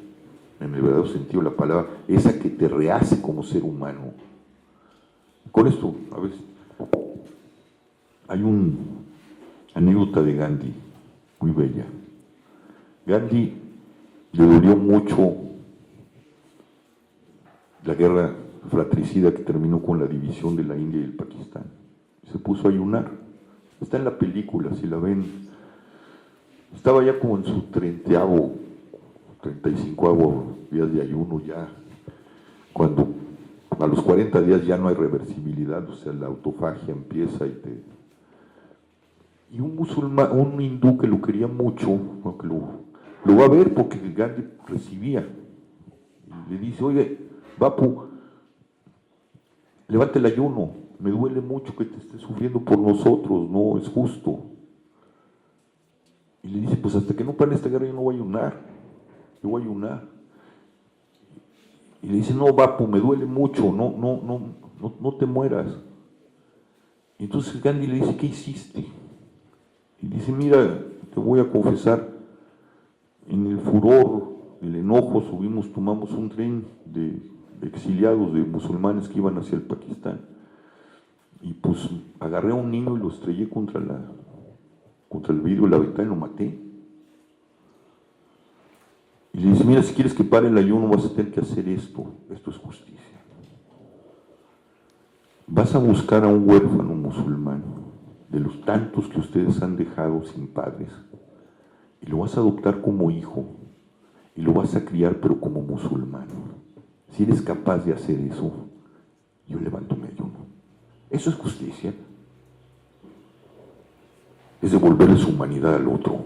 en el verdadero sentido de la palabra, esa que te rehace como ser humano. Con esto, a ver, hay una anécdota de Gandhi, muy bella. Gandhi le dolió mucho la guerra fratricida que terminó con la división de la India y el Pakistán. Se puso a ayunar. Está en la película, si la ven. Estaba ya como en su 35º días de ayuno ya, cuando a los 40 días ya no hay reversibilidad, o sea, la autofagia empieza Y un musulmán, un hindú que lo quería mucho, bueno, que lo va a ver porque Gandhi recibía. Y le dice, oye, Bapu, levante el ayuno, me duele mucho que te estés sufriendo por nosotros, no es justo. Y le dice, pues hasta que no pare esta guerra yo no voy a ayunar, yo voy a ayunar. Y le dice, no, Bapu, me duele mucho, no te mueras. Y entonces Gandhi le dice, ¿qué hiciste? Y dice, mira, te voy a confesar, en el furor, el enojo, tomamos un tren de exiliados, de musulmanes que iban hacia el Pakistán. Y pues agarré a un niño y lo estrellé contra el vidrio de la ventana y lo maté. Y le dice, mira, si quieres que pare el ayuno vas a tener que hacer esto es justicia. Vas a buscar a un huérfano musulmán, de los tantos que ustedes han dejado sin padres, y lo vas a adoptar como hijo, y lo vas a criar pero como musulmán. Si eres capaz de hacer eso, yo levanto mi ayuno. Eso es justicia. Es devolverle su humanidad al otro.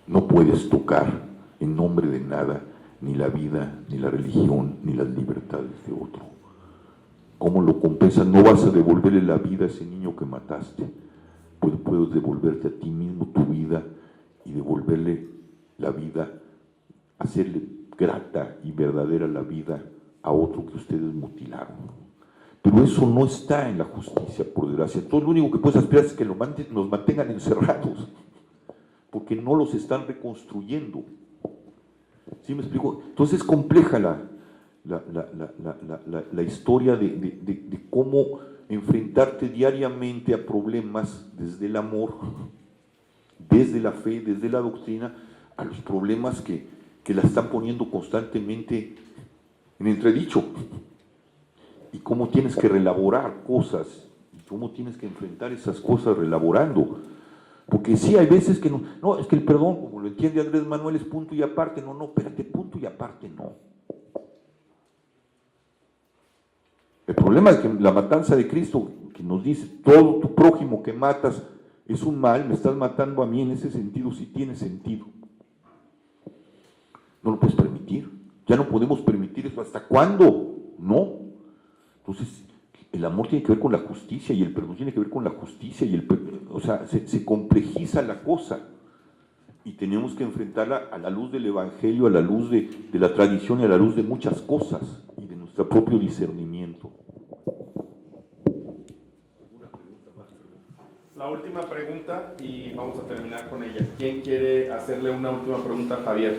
No puedes tocar en nombre de nada, ni la vida, ni la religión, ni las libertades de otro. ¿Cómo lo compensas? No vas a devolverle la vida a ese niño que mataste. Puedes devolverte a ti mismo tu vida y devolverle la vida, hacerle grata y verdadera la vida a otro que ustedes mutilaron. Pero eso no está en la justicia, por desgracia. Entonces lo único que puedes aspirar es que nos mantengan encerrados, porque no los están reconstruyendo. ¿Sí me explico? Entonces es compleja la historia de cómo enfrentarte diariamente a problemas desde el amor, desde la fe, desde la doctrina, a los problemas que la están poniendo constantemente en entredicho. Y cómo tienes que relaborar cosas, y cómo tienes que enfrentar esas cosas relaborando. Porque sí, hay veces que no, es que el perdón, como lo entiende Andrés Manuel, es punto y aparte. No, espérate, punto y aparte no. El problema es que la matanza de Cristo, que nos dice, todo tu prójimo que matas es un mal, me estás matando a mí, en ese sentido sí tiene sentido. No lo puedes permitir. Ya no podemos permitir eso. ¿Hasta cuándo? No. Entonces, el amor tiene que ver con la justicia y el perdón tiene que ver con la justicia o sea, se complejiza la cosa y tenemos que enfrentarla a la luz del Evangelio, a la luz de la tradición y a la luz de muchas cosas y de nuestro propio discernimiento. La última pregunta y vamos a terminar con ella. ¿Quién quiere hacerle una última pregunta a Javier?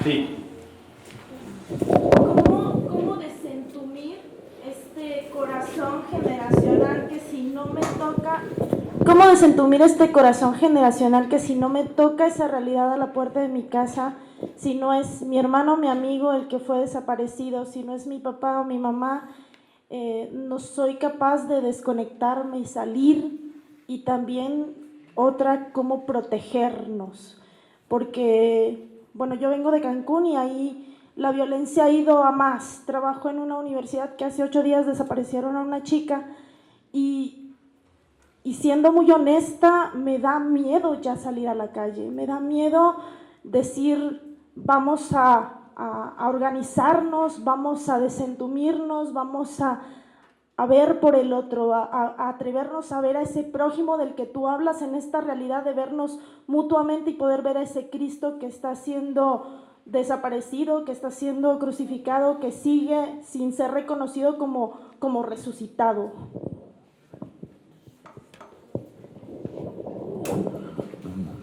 Sí. ¿Cómo desentumir este corazón generacional que si no me toca? ¿Cómo desentumir este corazón generacional que si no me toca esa realidad a la puerta de mi casa, si no es mi hermano o mi amigo el que fue desaparecido, si no es mi papá o mi mamá, no soy capaz de desconectarme y salir? Y también otra, cómo protegernos, porque bueno, yo vengo de Cancún y ahí la violencia ha ido a más. Trabajo en una universidad que hace 8 días desaparecieron a una chica y siendo muy honesta, me da miedo ya salir a la calle, me da miedo decir vamos a organizarnos, vamos a desentumirnos, vamos a ver por el otro, a atrevernos a ver a ese prójimo del que tú hablas, en esta realidad de vernos mutuamente y poder ver a ese Cristo que está siendo desaparecido, que está siendo crucificado, que sigue sin ser reconocido como resucitado.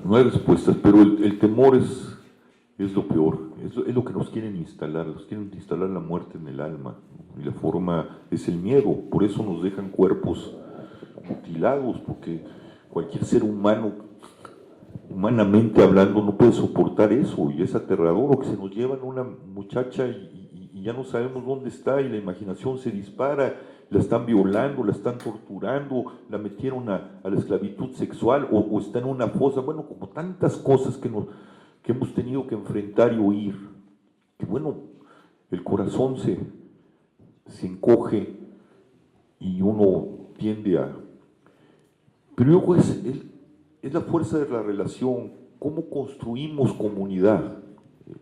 No hay respuestas, pero el temor es lo peor, es lo que nos quieren instalar la muerte en el alma, y la forma es el miedo, por eso nos dejan cuerpos mutilados, porque cualquier ser humano, humanamente hablando, no puede soportar eso, y es aterrador, o que se nos llevan una muchacha y ya no sabemos dónde está, y la imaginación se dispara, la están violando, la están torturando, la metieron a la esclavitud sexual, o está en una fosa, bueno, como tantas cosas que hemos tenido que enfrentar y oír, que bueno, el corazón se encoge y uno tiende Pero luego es la fuerza de la relación, cómo construimos comunidad.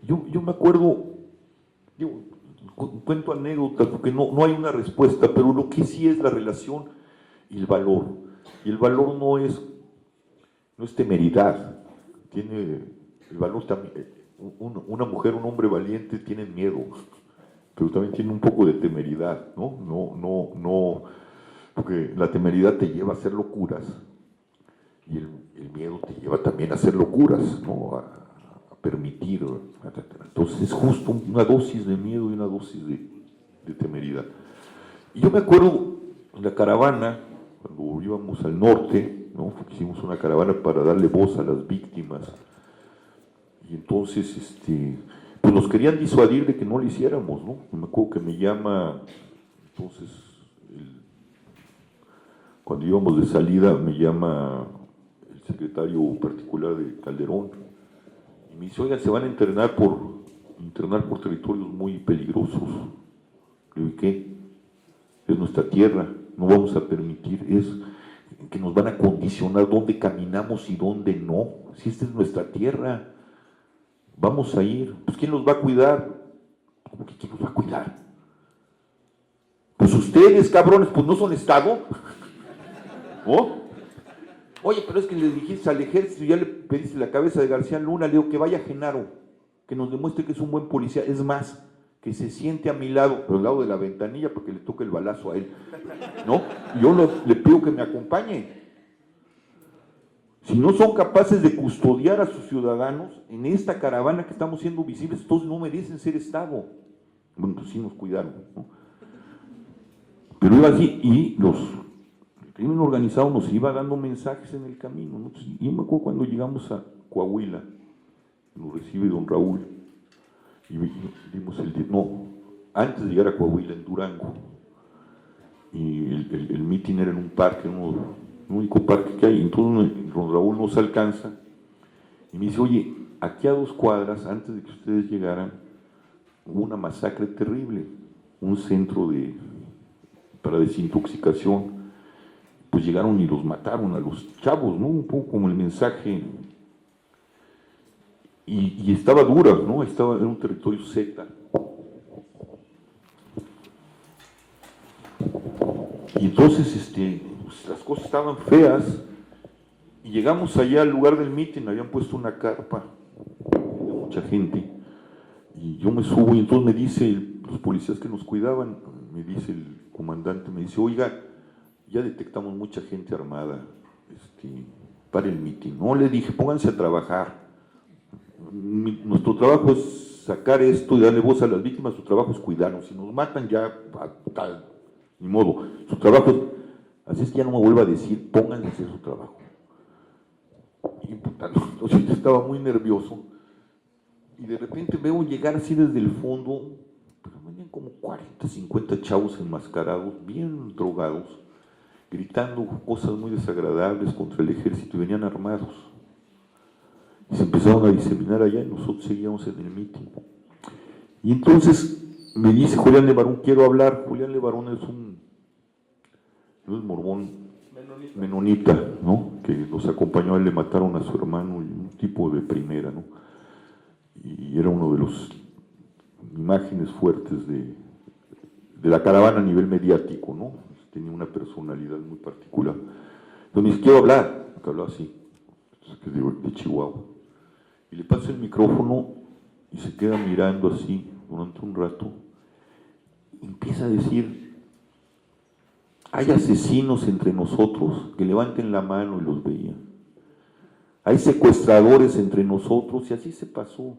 Yo me acuerdo, digo, cuento anécdotas porque no hay una respuesta, pero lo que sí es la relación y el valor. Y el valor no es temeridad, tiene el valor también. Una mujer, un hombre valiente tienen miedo, pero también tiene un poco de temeridad, ¿no? Porque la temeridad te lleva a hacer locuras y el miedo te lleva también a hacer locuras, ¿no? A permitir. Entonces es justo una dosis de miedo y una dosis de temeridad. Y yo me acuerdo en la caravana, cuando íbamos al norte, ¿no? Hicimos una caravana para darle voz a las víctimas. Y entonces, pues nos querían disuadir de que no lo hiciéramos, ¿no? Me acuerdo que me llama, entonces, cuando íbamos de salida, me llama el secretario particular de Calderón y me dice, oigan, se van a internar por territorios muy peligrosos. Le digo, ¿y qué? Es nuestra tierra, no vamos a permitir, es que nos van a condicionar dónde caminamos y dónde no. Si esta es nuestra tierra, vamos a ir. Pues ¿quién nos va a cuidar? ¿Cómo que quién nos va a cuidar? Pues ustedes, cabrones, pues no son Estado. ¿No? Oye, pero es que le dijiste al ejército, ya le pediste la cabeza de García Luna, le digo que vaya a Genaro, que nos demuestre que es un buen policía, es más, que se siente a mi lado, pero al lado de la ventanilla, porque le toca el balazo a él, ¿no? Yo le pido que me acompañe. Si no son capaces de custodiar a sus ciudadanos en esta caravana que estamos siendo visibles, entonces no merecen ser Estado. Bueno, pues sí nos cuidaron, ¿no? Pero iba así, y el crimen organizado nos iba dando mensajes en el camino, ¿no? Entonces, yo me acuerdo cuando llegamos a Coahuila, nos recibe don Raúl, y vimos antes de llegar a Coahuila, en Durango, y el mitin era en un parque, el único parque que hay. Entonces don Raúl nos alcanza y me dice, oye, aquí a 2 cuadras, antes de que ustedes llegaran, hubo una masacre terrible, un centro para desintoxicación, pues llegaron y los mataron a los chavos, ¿no? Un poco como el mensaje, y estaba dura, ¿no? Era un territorio Z. Y entonces pues las cosas estaban feas y llegamos allá al lugar del mitin, habían puesto una carpa de mucha gente y yo me subo y entonces me dice los policías que nos cuidaban, me dice el comandante, me dice, oiga, ya detectamos mucha gente armada para el mitin. No, le dije, pónganse a trabajar, nuestro trabajo es sacar esto y darle voz a las víctimas, su trabajo es cuidarnos, si nos matan ya tal, ni modo, su trabajo es, así es que ya no me vuelva a decir, pónganse a hacer su trabajo. Y entonces yo estaba muy nervioso y de repente veo llegar así desde el fondo, pero venían como 40, 50 chavos enmascarados, bien drogados, gritando cosas muy desagradables contra el ejército y venían armados. Y se empezaron a diseminar allá y nosotros seguíamos en el mitin. Y entonces me dice Julián Levarón, quiero hablar. Julián Levarón es un mormón menonita, ¿no? Que los acompañó, a él le mataron a su hermano, y un tipo de primera, ¿no? Y era uno de los imágenes fuertes de la caravana a nivel mediático, ¿no? Tenía una personalidad muy particular. Entonces me dice, quiero hablar, que hablaba así, que de Chihuahua. Y le paso el micrófono y se queda mirando así durante un rato. Empieza a decir, hay asesinos entre nosotros, que levanten la mano, y los veía. Hay secuestradores entre nosotros, y así se pasó.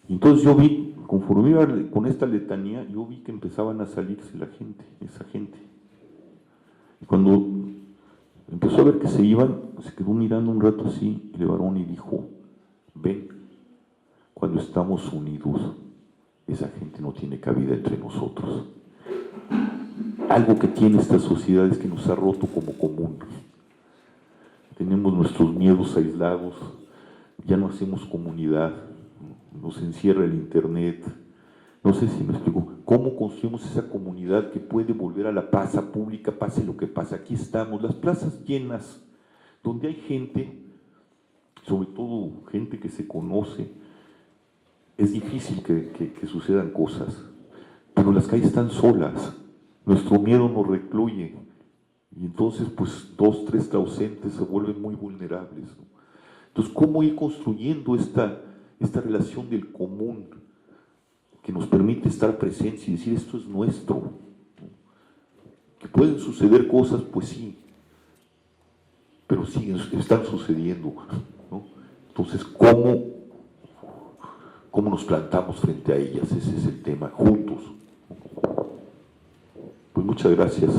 Y entonces yo vi, conforme iba con esta letanía, yo vi que empezaban a salirse esa gente. Y cuando empezó a ver que se iban, se quedó mirando un rato así, y Levarón, y dijo, ven, cuando estamos unidos, esa gente no tiene cabida entre nosotros. Algo que tiene esta sociedad es que nos ha roto como común. Tenemos nuestros miedos aislados, ya no hacemos comunidad, nos encierra el internet. No sé si me explico. ¿Cómo construimos esa comunidad que puede volver a la plaza pública, pase lo que pase? Aquí estamos, las plazas llenas, donde hay gente, sobre todo gente que se conoce, es difícil que sucedan cosas, pero las calles están solas, nuestro miedo nos recluye, y entonces pues 2, 3 ausentes se vuelven muy vulnerables, ¿no? Entonces, ¿cómo ir construyendo esta relación del común que nos permite estar presentes y decir esto es nuestro? ¿No? Que pueden suceder cosas, pues sí, pero siguen, están sucediendo, ¿no? Entonces, ¿cómo nos plantamos frente a ellas? Ese es el tema, juntos. Pues muchas gracias.